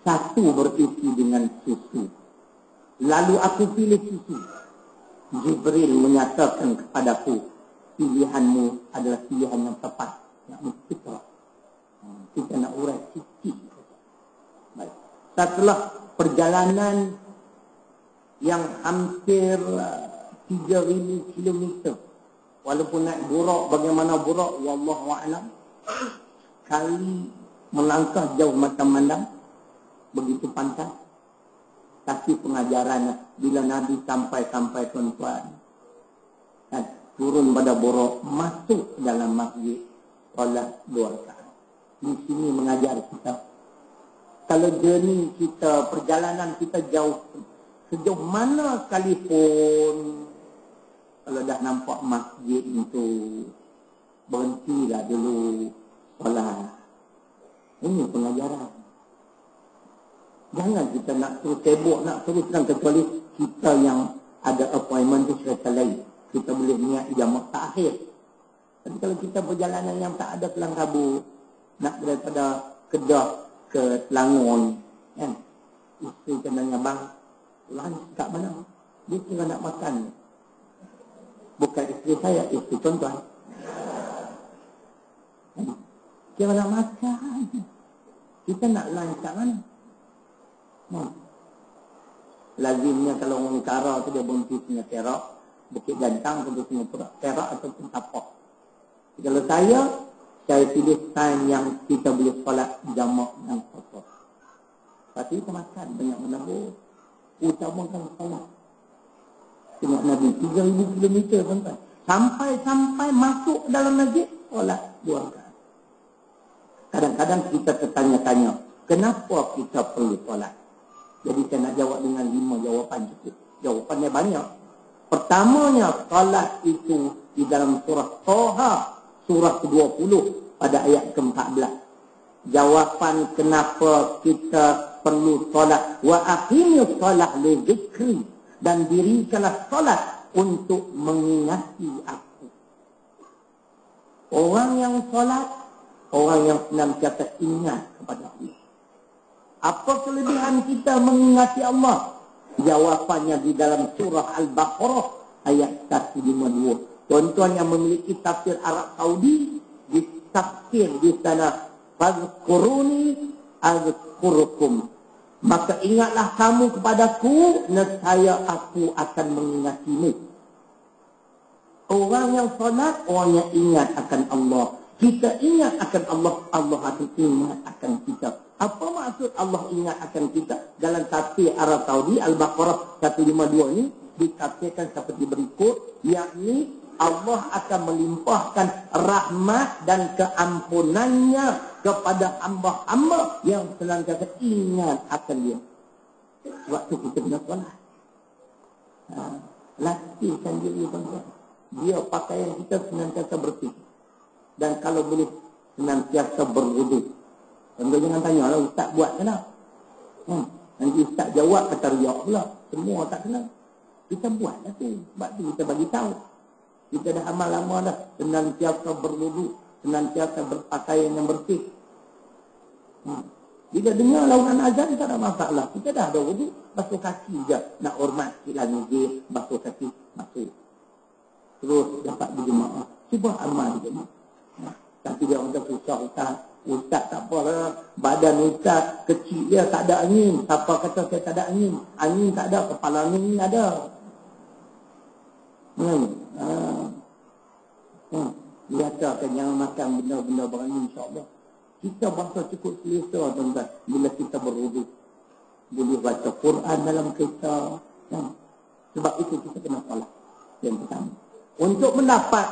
satu berisi dengan susu. Lalu aku pilih susu. Jibril menyatakan kepadaku, pilihanmu adalah pilihan yang tepat. Yang mustahil. Kita nak urai sikit. Baik. Setelah perjalanan yang hampir 3,000 kilometer. Walaupun naik burak, bagaimana burak, wallahu a'lam. Kali melangkah jauh mata mandang, begitu pantas. Tapi pengajarannya, bila Nabi sampai tuan-tuan, turun pada burak, masuk dalam masjid, solat 2 rakaat. Di sini mengajar kita. Kalau journey kita, perjalanan kita jauh, sejauh mana sekalipun, kalau dah nampak masjid itu, berhentilah dulu solat. Ini pengajaran. Jangan kita nak terus sibuk, nak teruskan, kecuali kita yang ada appointment itu cerita lain. Kita boleh niat jamak takhir. Tapi kalau kita perjalanan yang tak ada kelang kabut, nak daripada Kedah ke Selangor, kan? Isteri kenanya, bang, lunch kat mana? Dia kira nak makan. Bukan isteri saya, isteri tuan-tuan. Kira nak makan. Kita nak lunch kat mana? Lazimnya kalau orang utara tu dia berhenti punya Perak, Bukit Gantang, tentu punya Perak ataupun Tapak. Kalau saya pilih time yang kita boleh solat jamak dan kotor. Tapi kita makan banyak menabur. Utamakan solat. Tengok Nabi 3,000 kilometer tuan-tuan. Sampai masuk dalam masjid, solat 2 rakaat. Kadang-kadang kita tertanya-tanya, kenapa kita perlu solat? Jadi saya nak jawab dengan 5 jawapan cukup. Jawapannya banyak. Pertamanya, solat itu di dalam surah Toha, surah ke-20 pada ayat ke-14. Jawapan kenapa kita perlu solat. Wa aqimus solat li zikri. Dan dirikanlah solat untuk mengingati aku. Orang yang solat, orang yang senantiasa ingat kepada Allah. Apa kelebihan kita mengingati Allah? Jawapannya di dalam surah Al-Baqarah ayat 152. Tuan-tuan yang memiliki tafsir Arab Saudi, ditafsir di sana, fazkuruni azkurukum. Maka ingatlah kamu kepadaku, nescaya aku akan mengingatimu. Orang yang solat, orang yang ingat akan Allah. Kita ingat akan Allah, Allah akan ingat akan kita. Apa maksud Allah ingat akan kita? Dalam tafsir Arab Saudi Al-Baqarah 152 ini ditafsirkan seperti berikut, yakni Allah akan melimpahkan rahmat dan keampunannya kepada hamba-hamba yang senantiasa ingat akan dia. Sebab tu kita kena solat. Latihkan diri tuan-tuan. Dia pakaian kita senantiasa bersih. Dan kalau boleh senantiasa berwudu. Tuan-tuan jangan tanya lah, ustaz buat kenapa? Nanti ustaz jawab kata riak pula. Semua tak kenal. Kita buat lah tu. Sebab tu kita bagi tahu. Kita dah amal lama dah. Senantiasa berwudu. Senantiasa berpakaian yang bersih. Bila dengar laungan azan tak ada masalah. Kita dah ada wudu. Basuh kaki je. Nak hormat sila masjid. Basuh kaki. Masuk. Terus dapat berjemaah. Cuba amal berjemaah. Tapi dia orang susah ustaz. Ustaz tak apalah. Badan ustaz kecil dia. Tak ada angin. Siapa kata saya tak ada angin? Angin tak ada. Kepala angin ni ada. Biasakan jangan makan benda-benda berangin, insyaAllah. Kita bangsa cukup selesa, tuan-tuan, bila kita berwudu. Boleh baca Quran dalam kita. Sebab itu kita kena salat. Yang pertama. Untuk mendapat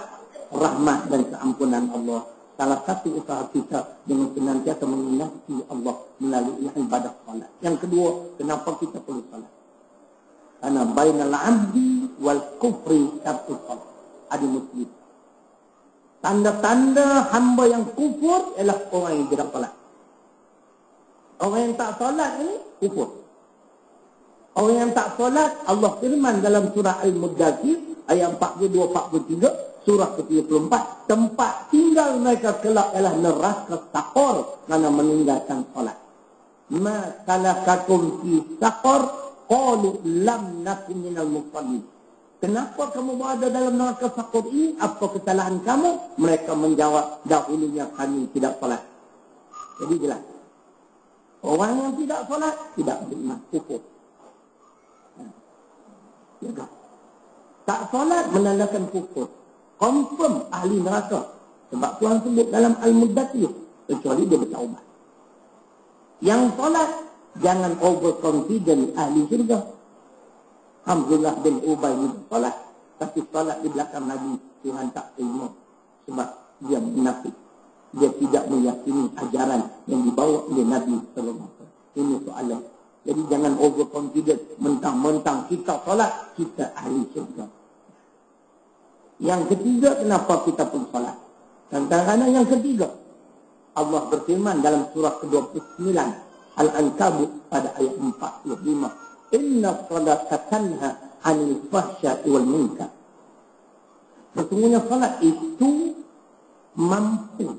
rahmat dan keampunan Allah, salah satu usaha kita dengan senantiasa mengingati Allah melalui ibadah salat. Yang kedua, kenapa kita perlu salat? Karena bainal abdi wal kufri tarkus salat. Ada muslim. Tanda-tanda hamba yang kufur ialah orang yang tidak salat. Orang yang tak salat ini kufur. Orang yang tak salat, Allah firman dalam surah Al-Muddathir ayat 42-43, surah ke-34, tempat tinggal mereka kelak ialah neraka saqar kerana meninggalkan salat. Ma salakakum fi saqar qalu lam nakum minal musallin. Kenapa kamu berada dalam neraka saqar ini? Apa kesalahan kamu? Mereka menjawab, dahulunya kami tidak salat. Jadi jelas. Orang yang tidak salat tidak beriman, kufur. Jaga. Tak salat menandakan kufur. Confirm ahli neraka. Sebab Tuhan sebut dalam Al-Muddathir, kecuali dia bertaubat. Yang salat jangan overconfident ahli syurga. Hamzullah bin Ubay bin salat, tapi salat di belakang Nabi Tuhan tak terima sebab dia munafik. Dia tidak meyakini ajaran yang dibawa oleh Nabi sallallahu alaihi wasallam. Ini soalan. Jadi jangan overconfident, mentang-mentang kita salat, kita ahli syurga. Yang ketiga, kenapa kita perlu salat? Dan kadang-kadang yang ketiga, Allah berfirman dalam surah ke-29 Al-Ankabut pada ayat 45. Inna salata tanha 'anil fahsya'i wal munkar. Sesungguhnya salat itu mampu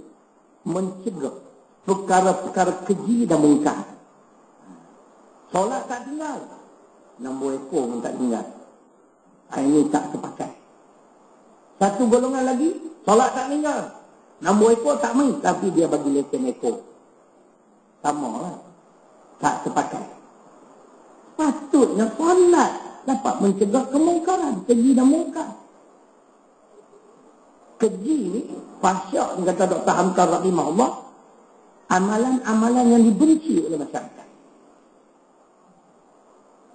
mencegah perkara-perkara keji dan munkar. Salat tak tinggal, nombor ekor pun tak tinggal. Ini tak terpakai. Satu golongan lagi, salat tak tinggal, nombor ekor tak main, tapi dia bagi lesen ekor. Sama lah, tak terpakai. Patutnya solat dapat mencegah kemungkaran, keji dan mungkar. Keji ni, fahsyak, kata Dr. Hamka rahimahullah, amalan-amalan yang dibenci oleh masyarakat.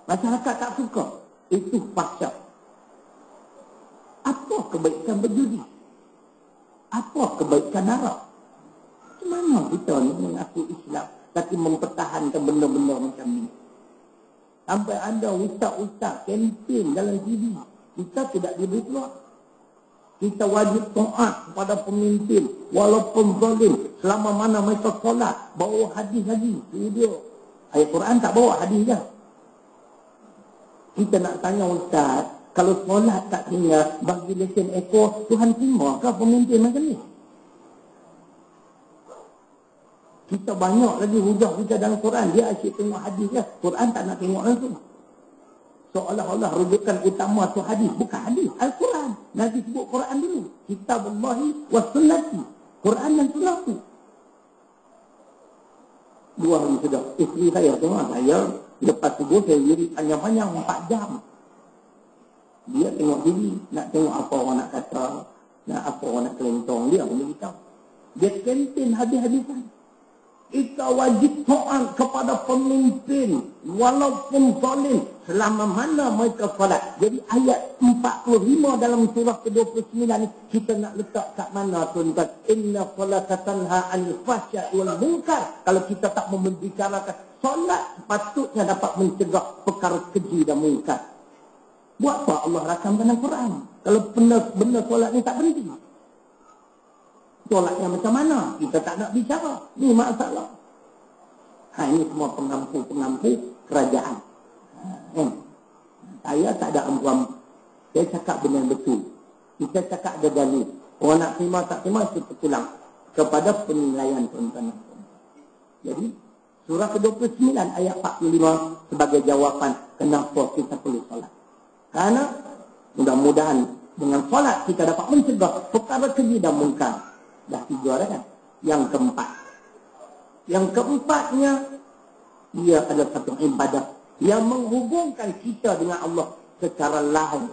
Masyarakat tak suka, itu fahsyak. Apa kebaikan berjudi? Apa kebaikan arak? Macam mana kita ni mengaku Islam, tapi mempertahankan benda-benda macam ni? Sampai ada ustaz-ustaz kempen dalam TV. Kita tidak diberi keluar. Kita wajib taat kepada pemimpin walaupun zalim. Selama mana mereka solat, bawa hadis lagi. Itu dia. Ayat Quran tak bawa hadis dah. Kita nak tanya ustaz, kalau solat tak tinggal, bagi lesen ekor, Tuhan terima ke pemimpin macam ni? Kita banyak lagi hujah-hujah dalam Quran. Dia asyik tengok hadis je. Quran tak nak tengok langsung. Seolah-olah rujukan utama tu hadis. Bukan hadis. Al-Quran. Nabi sebut Quran dulu. Kitabullahi wa sunnati. Quran dan sunnah tu. 2 hari sudah. Isteri saya tengok. Saya lepas subuh saya diri panjang-panjang 4 jam. Dia tengok TV. Nak tengok apa orang nak kata. Nak apa orang nak kelentong. Dia boleh beritahu. Dia kempen habis-habisan. Kita wajib taat kepada pemimpin walaupun zalim selama mana mereka solat. Jadi ayat 45 dalam surah ke-29 ni kita nak letak kat mana tuan-tuan? Inna salata tanha 'anil fahsya'i wal munkar. Kalau kita tak membicarakan solat, sepatutnya dapat mencegah perkara keji dan munkar. Buat apa Allah rakamkan dalam Quran? Kalau benda solat ni tak penting. Solatnya macam mana? Kita tak nak bicara. Ni masalah. Ini semua pengampu-pengampu kerajaan. Saya tak ada ampuan. Saya cakap benda betul. Kita cakap ada dalil. Orang nak terima tak terima itu terpulang kepada penilaian tuan-tuan. Jadi surah ke-29 ayat 45 sebagai jawapan kenapa kita perlu solat. Karena mudah-mudahan dengan solat kita dapat mencegah perkara keji dan munkar. Dah 3 dah kan? Yang keempatnya, dia adalah satu ibadah yang menghubungkan kita dengan Allah secara lahir.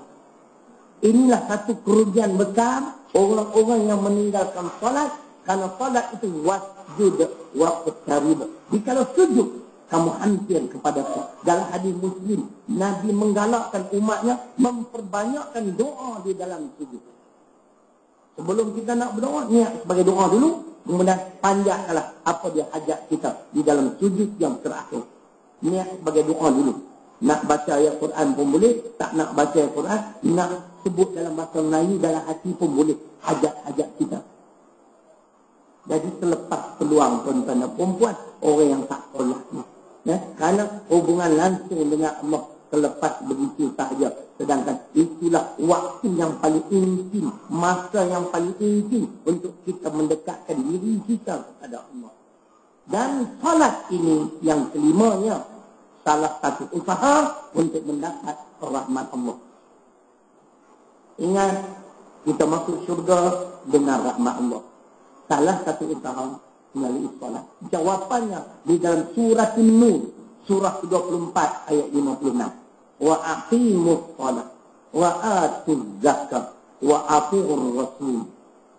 Inilah satu kerugian besar orang-orang yang meninggalkan solat, karena solat itu wasjud waqtarib. Jikalau sujud, kamu hampir kepadaku. Dalam hadis Muslim, Nabi menggalakkan umatnya memperbanyakkan doa di dalam sujud. Sebelum kita nak berdoa, niat sebagai doa dulu. Kemudian panjatkanlah apa dia hajat kita di dalam sujud yang terakhir. Niat sebagai doa dulu. Nak baca ayat Quran pun boleh. Tak nak baca ayat Quran, nak sebut dalam bahasa Melayu dalam hati pun boleh. Hajat-hajat kita. Jadi selepas peluang tuan-tuan dan perempuan, orang yang tak solat ni. Kerana hubungan langsung dengan Allah selepas begitu sahaja. Sedangkan itulah waktu yang paling intim, masa yang paling intim untuk kita mendekatkan diri kita kepada Allah. Dan salat ini yang kelimanya, salah satu usaha untuk mendapat rahmat Allah. Ingat, kita masuk syurga dengan rahmat Allah. Salah satu usaha melalui salat. Jawapannya di dalam surah An-Nur, surah 24 ayat 56. Wa aqimus salat wa atuz zakat wa atiur rasul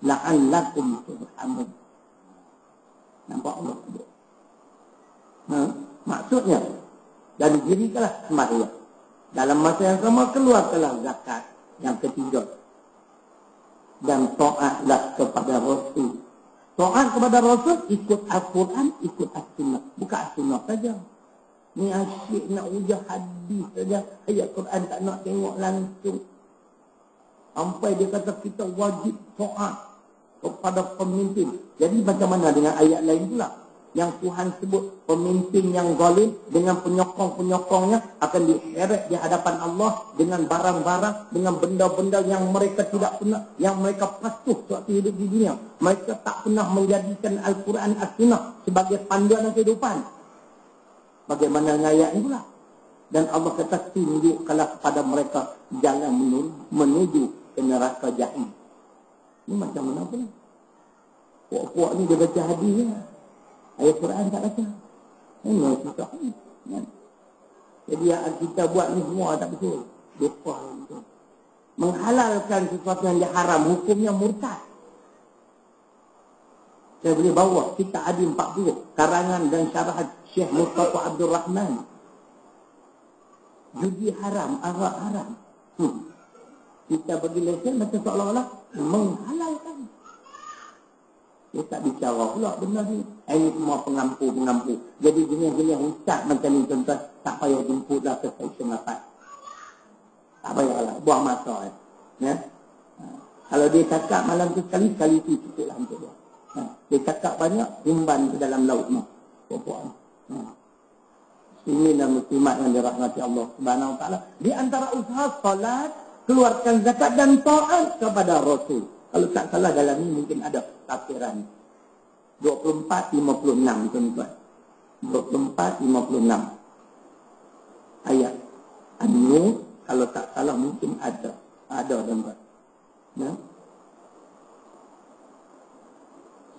la'allakum turhamun. Nampak Allah sebut. Maksudnya, dan dirikanlah sembahyang. Dalam masa yang sama keluarkanlah zakat. Yang ketiga, dan taatlah kepada Rasul. Taat kepada Rasul, ikut Al-Quran, ikut As-Sunnah. Bukan As-Sunnah saja. Ni asyik nak ujar hadis saja. Ayat Quran tak nak tengok langsung. Sampai dia kata kita wajib taat kepada pemimpin. Jadi macam mana dengan ayat lain pula? Yang Tuhan sebut pemimpin yang zalim dengan penyokong-penyokongnya akan diseret di hadapan Allah dengan barang-barang, dengan benda-benda yang mereka tidak pernah, yang mereka patuh waktu hidup di dunia. Mereka tak pernah menjadikan Al-Quran As-Sunnah sebagai panduan kehidupan. Bagaimana dengan ayat ini pula? Dan Allah kata tunjukkanlah kepada mereka jalan menuju ke neraka jahim. Ini macam mana pula? Puak-puak ni dia baca hadis ya. Ayat Quran tak baca. Ini kita. Jadi yang kita buat ni semua tak betul. Lupa betul. Menghalalkan sesuatu yang diharam, hukumnya murtad. Saya boleh bawa kitab Adi 40 karangan dan syarahat Syekh Mustafa Abdul Rahman. Judi haram, arak haram. Kita bagi lesen macam seolah-olah menghalalkan. Dia tak bicara pula benda ni. Ini semua pengampu-pengampu. Jadi jenis-jenis ustaz macam ni tuan-tuan, tak payah jemputlah ke stesen apa. Tak payahlah, buang masa. Ya? Kalau dia cakap malam tu sekali tu cukuplah untuk dia. Dia cakap banyak, imban ke dalam laut ni. Puan-puan. Muslimin dan muslimat yang dirahmati Allah Subhanahu Wa Taala. Di antara usaha salat, keluarkan zakat dan taat kepada Rasul. Kalau tak salah dalam ni mungkin ada tafsiran 24-56 tuan-tuan. 24-56 ayat An-Nur, kalau tak salah mungkin ada tuan-tuan. Ya.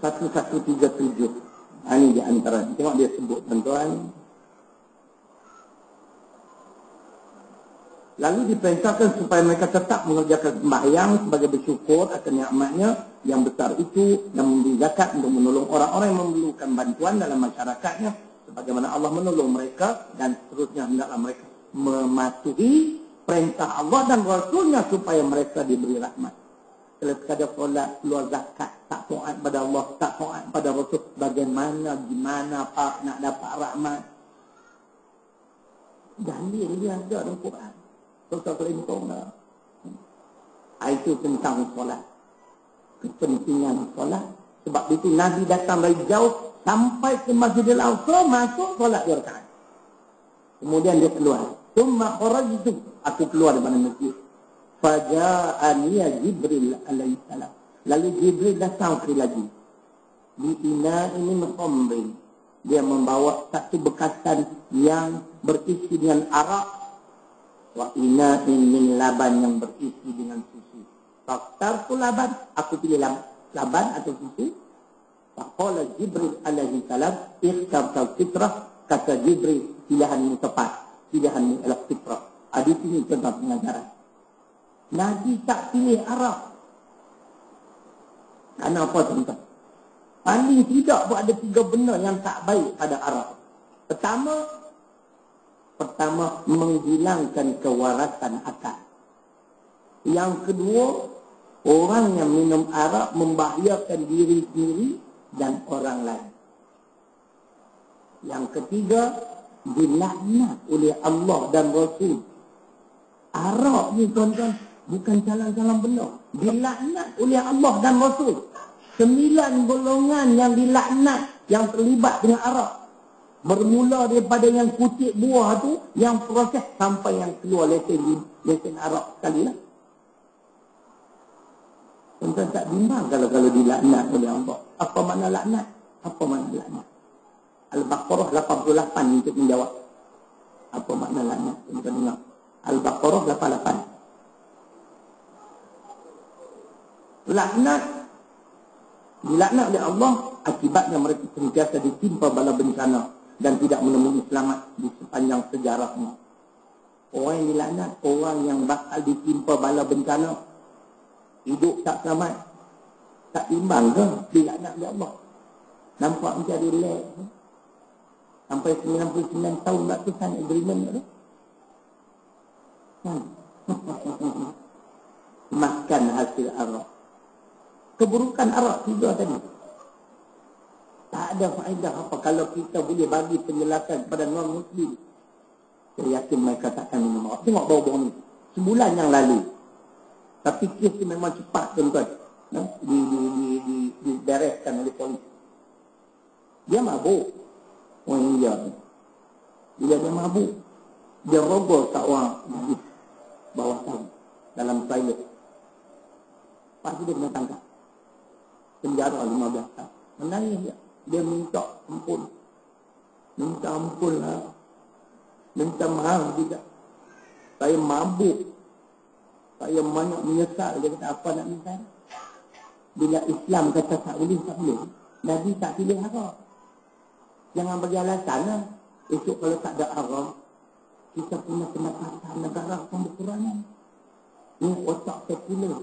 1137. Ini di antara. Tengok dia sebut tuan-tuan. Lalu diperintahkan supaya mereka tetap mengerjakan sembahyang sebagai bersyukur akan nikmatnya yang besar itu, dan memberi zakat untuk menolong orang-orang yang memerlukan bantuan dalam masyarakatnya, sebagaimana Allah menolong mereka, dan seterusnya hendaklah mereka mematuhi perintah Allah dan Rasulnya supaya mereka diberi rahmat. Kalau sekadar solat, keluar zakat, tak taat pada Allah, tak taat pada Rasul, bagaimana, gimana Pak nak dapat rahmat? Dalil dia ada dalam Quran. Soal kelintong lah. Itu tentang solat. Kepentingan solat. Sebab itu Nabi datang dari jauh sampai ke Masjidil Aqsa, masuk solat 2 rakaat. Kemudian dia keluar. Tsumma kharajtu, aku keluar daripada masjid. Faja'ani Jibril alaihi salam. Lalu Jibril datang sekali lagi. Bi ina'in min khamrin. Dia membawa satu bekasan yang berisi dengan arak. Wa ina'in min laban, yang berisi dengan susu. Faktartu laban, aku pilih laban atau susu. Faqala Jibril alaihi salam, ikhtartal fitrah. Kata Jibril, pilihanmu tepat, pilihanmu adalah fitrah. Di sini tentang pengajaran. Nabi tak pilih arak. Kenapa tuan-tuan? Paling tidak pun ada 3 benda yang tak baik pada arak. Pertama, menghilangkan kewarasan akal. Yang kedua, orang yang minum arak membahayakan diri sendiri dan orang lain. Yang ketiga, dilaknat oleh Allah dan Rasul. Arak ni tuan-tuan bukan jalan-jalan benda. Dilaknat oleh Allah dan Rasul. 9 golongan yang dilaknat yang terlibat dengan arak. Bermula daripada yang kutip buah tu, yang proses sampai yang keluar lesen arak sekali lah. Tuan-tuan tak bimbang kalau dilaknat oleh Allah. Apa makna laknat? Apa makna laknat? Al-Baqarah 88 untuk menjawab. Apa makna laknat? Tuan-tuan dengar. Al-Baqarah 88. Laknat. Dilaknat oleh Allah, akibatnya mereka sentiasa ditimpa bala bencana dan tidak menemui selamat di sepanjang sejarahnya. Orang yang dilaknat, orang yang bakal ditimpa bala bencana, hidup tak selamat. Tak imbang ke dilaknat oleh Allah? Nampak macam relax. Sampai 99 tahun nak tusan agreement tu. Makan hasil arak. Keburukan arak 3 tadi. Tak ada faedah apa kalau kita boleh bagi penjelasan kepada non-Muslim. Saya yakin mereka takkan minum arak. Tengok bau-bau ni. Sebulan yang lalu. Tapi kes ni memang cepat tuan-tuan. Dibereskan oleh polis. Dia mabuk. Orang India ni. Bila dia mabuk, dia rogol kat orang di bawah tahun. Dalam toilet. Lepas tu dia kena tangkap. Penjara 15 tahun. Menangis dia. Dia minta ampun. Minta ampun lah. Minta maaf juga. Saya mabuk. Saya banyak menyesal. Dia kata apa nak minta? Bila Islam kata tak boleh, tak boleh. Nabi tak pilih arak. Jangan bagi alasan lah. Esok kalau tak ada arak, kita punya pendapatan negara akan berkurangan. Ini otak sekular.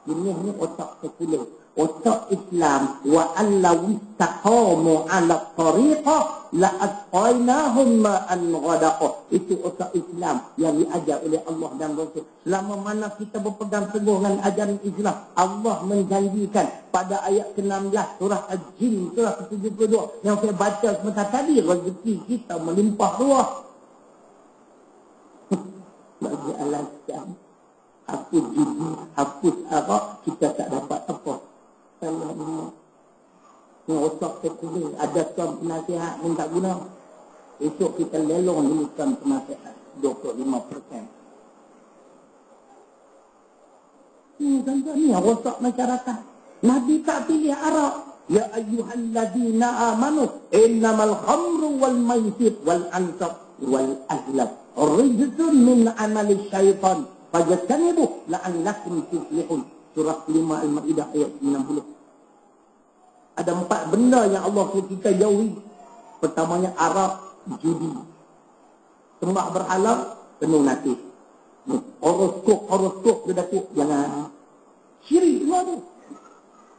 Ini otak sekular. Otak Islam. Wa allaw istaqamu ala tariqah la asqainahum ma'an ghadaqah. Itu otak Islam yang diajar oleh Allah dan Rasul. Selama mana kita berpegang teguh dengan ajaran Islam, Allah menjanjikan pada ayat ke-16 surah Al-Jin surah ke-72 yang saya baca sebentar tadi, rezeki kita melimpah ruah. Bagi alasan hapus judi, hapus arak, kita tak dapat apa. Allah. Ini otak sekular. Ada tuan penasihat yang tak guna. Esok kita lelong dulu tuan penasihat 25%. Tuan-tuan ni otak masyarakat. Nabi tak pilih arak. Ya ayyuhalladzina amanu innamal khamru wal maisir wal ansab wal azlam rijzun min amali syaitan fajtanibuh la'allakum tuflihun. Surah 5 Al-Ma'idah ayat 90. Ada 4 benda yang Allah suruh kita jauhi. Pertamanya arak, judi. Sembah berhala, penuh nasib. Horoskop dia datuk. Jangan. Syirik semua tu.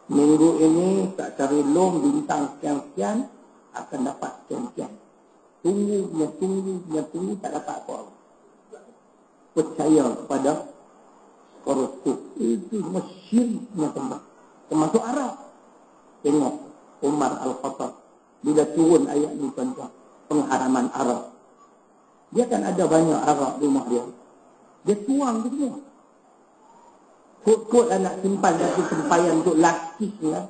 Minggu ini tak cari long bintang sekian-sekian akan dapat sekian-sekian. Tunggu, tak dapat apa. Percaya kepada horoskop. Itu semua syiriknya tempat. Termasuk Arab. Tengok Umar Al-Khattab. Bila turun ayat ni tuan-tuan. Pengharaman Arab. Dia kan ada banyak Arab di rumah dia. Dia tuang tu semua. Kod-kod nak simpan satu tempayan untuk lastik lah.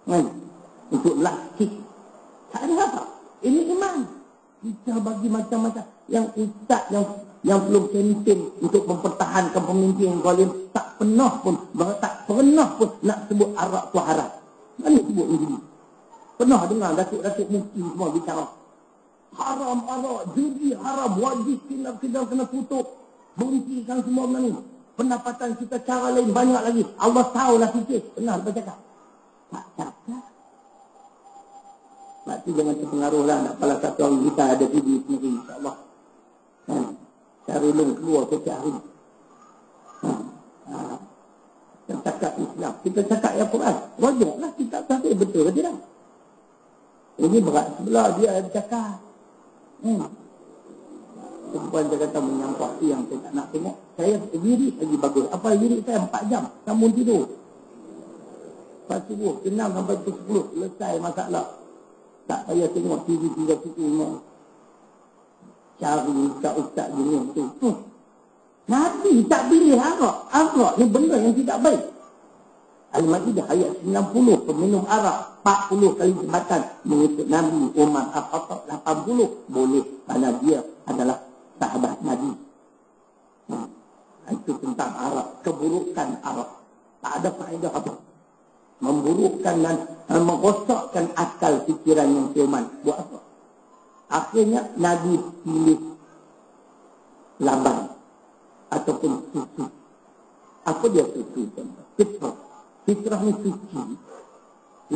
Kan? Untuk lastik. Tak ada apa. Ini iman. Kita bagi macam-macam. Yang ustaz yang belum kempen untuk mempertahankan pemimpin yang zalim, tak pernah pun nak sebut Arab tu haram. Mana sebut begini? Pernah dengar datuk-datuk mufti semua bicara. Haram Arab, judi haram, wajib kita kena tutup. Berhentikan semua benda ni. Pendapatan kita cara lain banyak lagi. Allah tahulah sikit. Pernah dia cakap? Tak cakap. Sebab tu jangan terpengaruh lah. Nak pala satu hari kita ada TV sendiri, insyaAllah. Cari long keluar setiap hari. Kita cakap Islam. Kita cakap Al-Quran. Wajarlah kita cakap betul ke tidak? Ini berat sebelah dia ada cakap. Perempuan dia kata menyampah yang saya tak nak tengok. Saya wirid lagi bagus. Apa wirid saya 4 jam. Sambung tidur. Lepas subuh, 6 sampai 10. Selesai masalah. Tak payah tengok TV 3 situ. Cari ustaz-ustaz dunia tu. Nabi tak pilih arak. Arak ni benda yang tidak baik. Al-Ma'idah ayat 90. Peminum arak 40 kali jembatan mengikut Nabi. Umar Al-Khattab 80. Boleh. Kerana dia adalah sahabat Nabi. Itu tentang arak. Keburukan arak. Tak ada faedah apa. Memburukkan dan merosakkan akal fikiran yang siuman. Buat apa? Akhirnya Nabi pilih laban ataupun susu. Apa dia susu? Fitrah. Fitrah ni suci.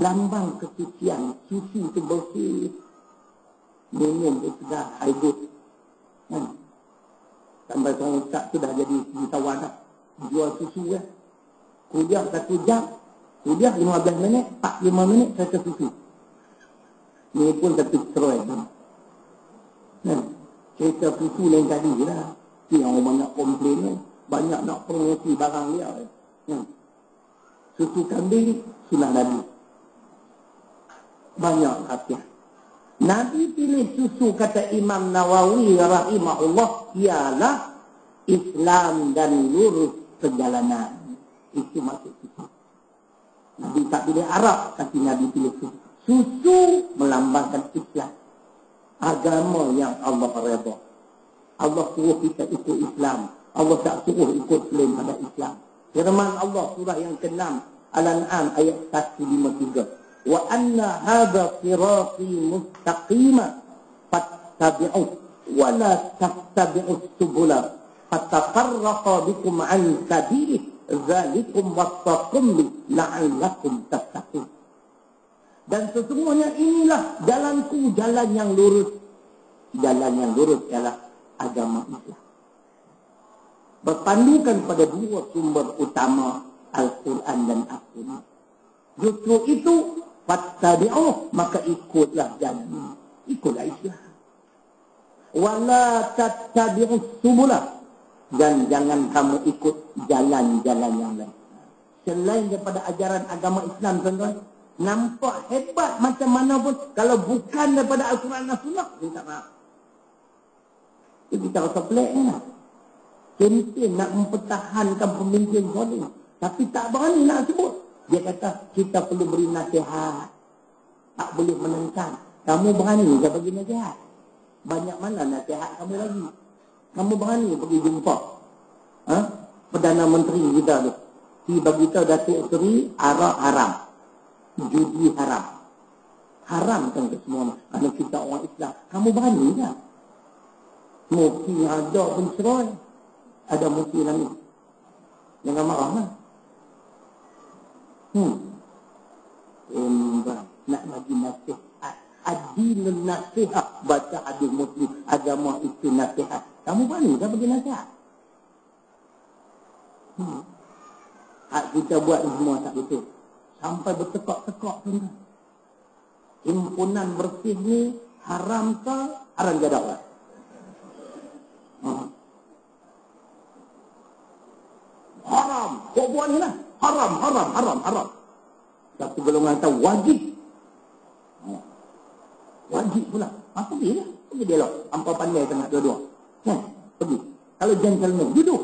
Lambang kesucian. Susu tu bersih. Minum tu sudah haidut. Sampai seorang ustaz tu dah jadi jutawan dah. Jual susu ya. Kuliah 1 jam. Kuliah 15 minit. 45 minit saya susu. Ni pun satu stroy. Cerita susu lain tadi je lah. Yang orang banyak komplain ni. Banyak nak promosi barang dia. Susu kambing, sunnah Nabi. Banyak khasiat. Nabi pilih susu, kata Imam Nawawi rahimahullah, ialah Islam dan lurus perjalanan. Itu maksud susu. Nabi tak pilih Arab, tapi Nabi pilih susu. Susu melambangkan Islam. Agama yang Allah redha. Allah suruh kita ikut Islam. Allah tak suruh ikut selain pada Islam. Firman Allah surah yang ke-6 Al-An'am ayat 153. Wa anna hadha sirati mustaqima fattabi'uh wa la tattabi'us subula fatafarraqa bikum an sabilih dzalikum wassaqum la'allakum tattaqun. Dan sesungguhnya inilah jalanku, jalan yang lurus. Jalan yang lurus ialah agama Islam. Berpandukan pada 2 sumber utama, Al-Quran dan As-Sunnah. Justru itu, fattabi'uh, maka ikutlah jalan. Ikutlah Islam. Wala tattabi'us subula, dan jangan kamu ikut jalan-jalan yang lain. Selain daripada ajaran agama Islam, tuan-tuan, nampak hebat macam mana pun, kalau bukan daripada Al-Quran dan As-Sunnah, minta maaf. Itu kita rasa pelik lah. Kempen nak mempertahankan pemimpin zalim, tapi tak berani nak sebut. Dia kata kita perlu beri nasihat, tak boleh menentang. Kamu berani ke bagi nasihat? Banyak mana nasihat kamu lagi? Kamu berani pergi jumpa Perdana Menteri kita tu, dia bagi tahu Datuk Seri arak haram, judi haram. Haram kan ke semua. Kerana kita orang Islam. Kamu berani tak? Mufti ada pun cerai. Ada mufti lain. Jangan marah lah. Nak bagi nasihat. Adilun nasihat. Baca hadis Muslim. Agama itu nasihat. Kamu berani tak bagi nasihat? Hak kita buat ni semua tak betul. Sampai bertekak-tekak tuan. Himpunan bersih ni haram ke haram jadak lah. Haram. Kau buat ni lah. Haram. Satu golongan tahu wajib. Wajib pula. Pergi lah. Pergi dialog. Hampa pandai sangat dua-dua. Pergi. Kalau gentleman, duduk.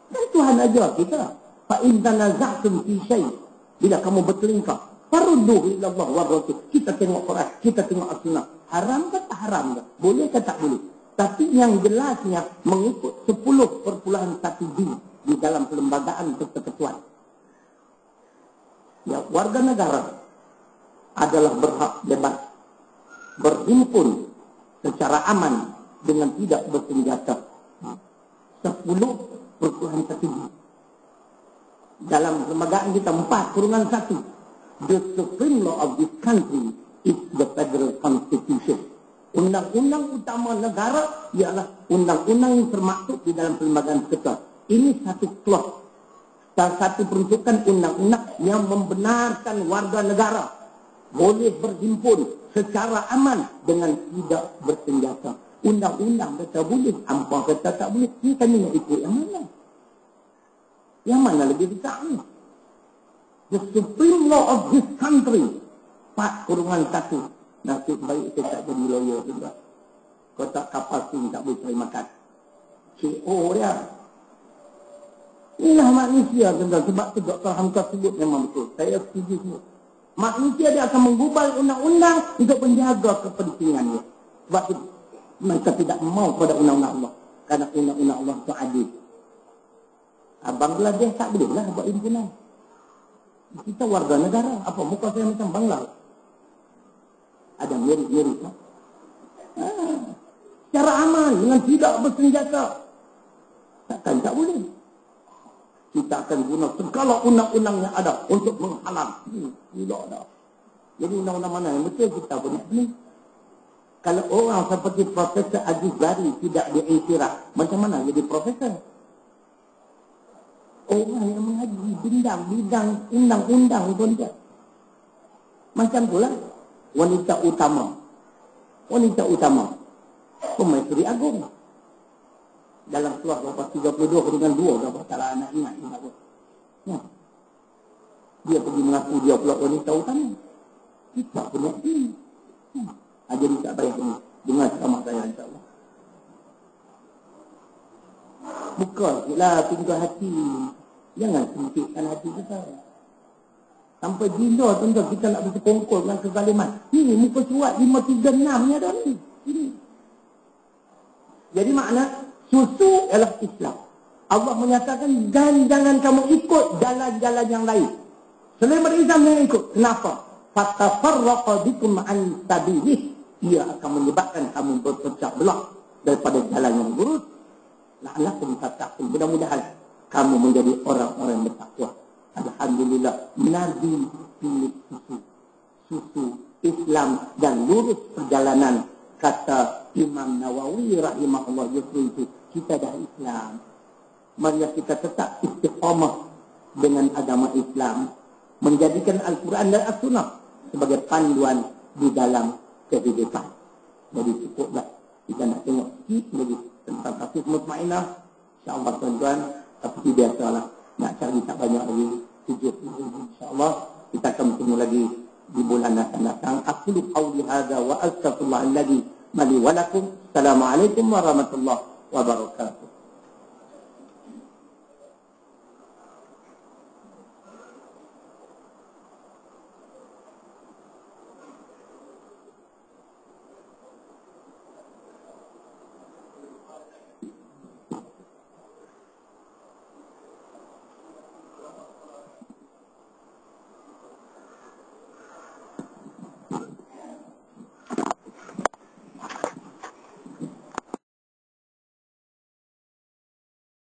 Dan Tuhan ajar kita. Fa'in tanaza'tum fi syai'. Bila kamu bertelingkah, farudduhu ila Allah wa Rasul. Kita tengok Quran, kita tengok As-Sunnah. Haram ke tak haram ke? Boleh ke tak boleh? Tapi yang jelasnya mengikut 10.1 di dalam perlembagaan persekutuan. Ya, warga negara adalah berhak bebas berhimpun secara aman dengan tidak bersenjata. 10.1 dalam perlembagaan kita 4.1. The supreme law of this country is the federal constitution. Undang-undang utama negara ialah undang-undang yang termaktub di dalam perlembagaan persekutuan. Ini satu clause, salah satu peruntukan undang-undang yang membenarkan warga negara boleh berhimpun secara aman dengan tidak bersenjata. Undang-undang kata boleh, hampa kata tak boleh. Ini kami nak ikut yang mana? Yang mana lebih besar ni? The supreme law of this country. 4.1. Nasib baik saya tak jadi lawyer juga. Kau tak kapal pun tak boleh cari makan. CO dia. Inilah manusia tuan-tuan. Sebab tu Dr. Hamka sebut memang betul. Saya setuju semua. Manusia dia akan menggubal undang-undang untuk menjaga kepentingannya. Sebab tu mereka tidak mau pada undang-undang Allah. Kerana undang-undang Allah itu adil. Bangladesh tak boleh lah buat himpunan. Kita warga negara. Apa muka saya macam Bangladesh? Ada mirip-mirip. Secara aman dengan tidak bersenjata. Takkan tak boleh. Kita akan guna segala undang-undang yang ada untuk menghalang. Tidak ada. Jadi undang-undang mana yang betul kita punya ni. Kalau orang seperti Profesor Aziz Bari tidak diiktiraf, macam mana jadi profesor? Orang yang mengaji bidang undang-undang tuan-tuan. Macam pula wanita utama Pemaisuri Agung dalam surah 32/2 berapa salah anak ingat ya. Dia pergi mengaku dia pula wanita utama. Kita punya ini jadi tak payah ini dengar sama saya insyaAllah. Bukalah pintu hati. Jangan sempitkan hati kita. Sampai bila tuan-tuan kita nak bersekongkol dengan kezaliman. Ini muka surat 536 ni ada ni. Ini. Jadi makna susu ialah Islam. Allah menyatakan jangan kamu ikut jalan-jalan yang lain. Selain berislam jangan ikut. Kenapa? Fatafarraqa bikum an sabilih. Ia akan menyebabkan kamu berpecah belah daripada jalan yang lurus. La'allakum tattaqun. Mudah-mudahan kamu menjadi orang-orang yang bertakwa. Alhamdulillah, Nabi pilih susu Islam dan lurus perjalanan. Kata Imam Nawawi rahimahullah, justru itu kita dah Islam. Mari kita tetap istiqamah dengan agama Islam, menjadikan Al-Quran dan As-Sunnah sebagai panduan di dalam kehidupan. Jadi cukuplah kita nak tengok sikit lagi tentang kasus mutmainah. InsyaAllah tuan-tuan, seperti biasalah, nak cari tak banyak lagi 70,000 insyaAllah. Kita akan bertemu lagi di bulan akan datang. Aqulu qawli hadza wa astaghfirullahaladzim li wa lakum. Assalamualaikum warahmatullahi wabarakatuh.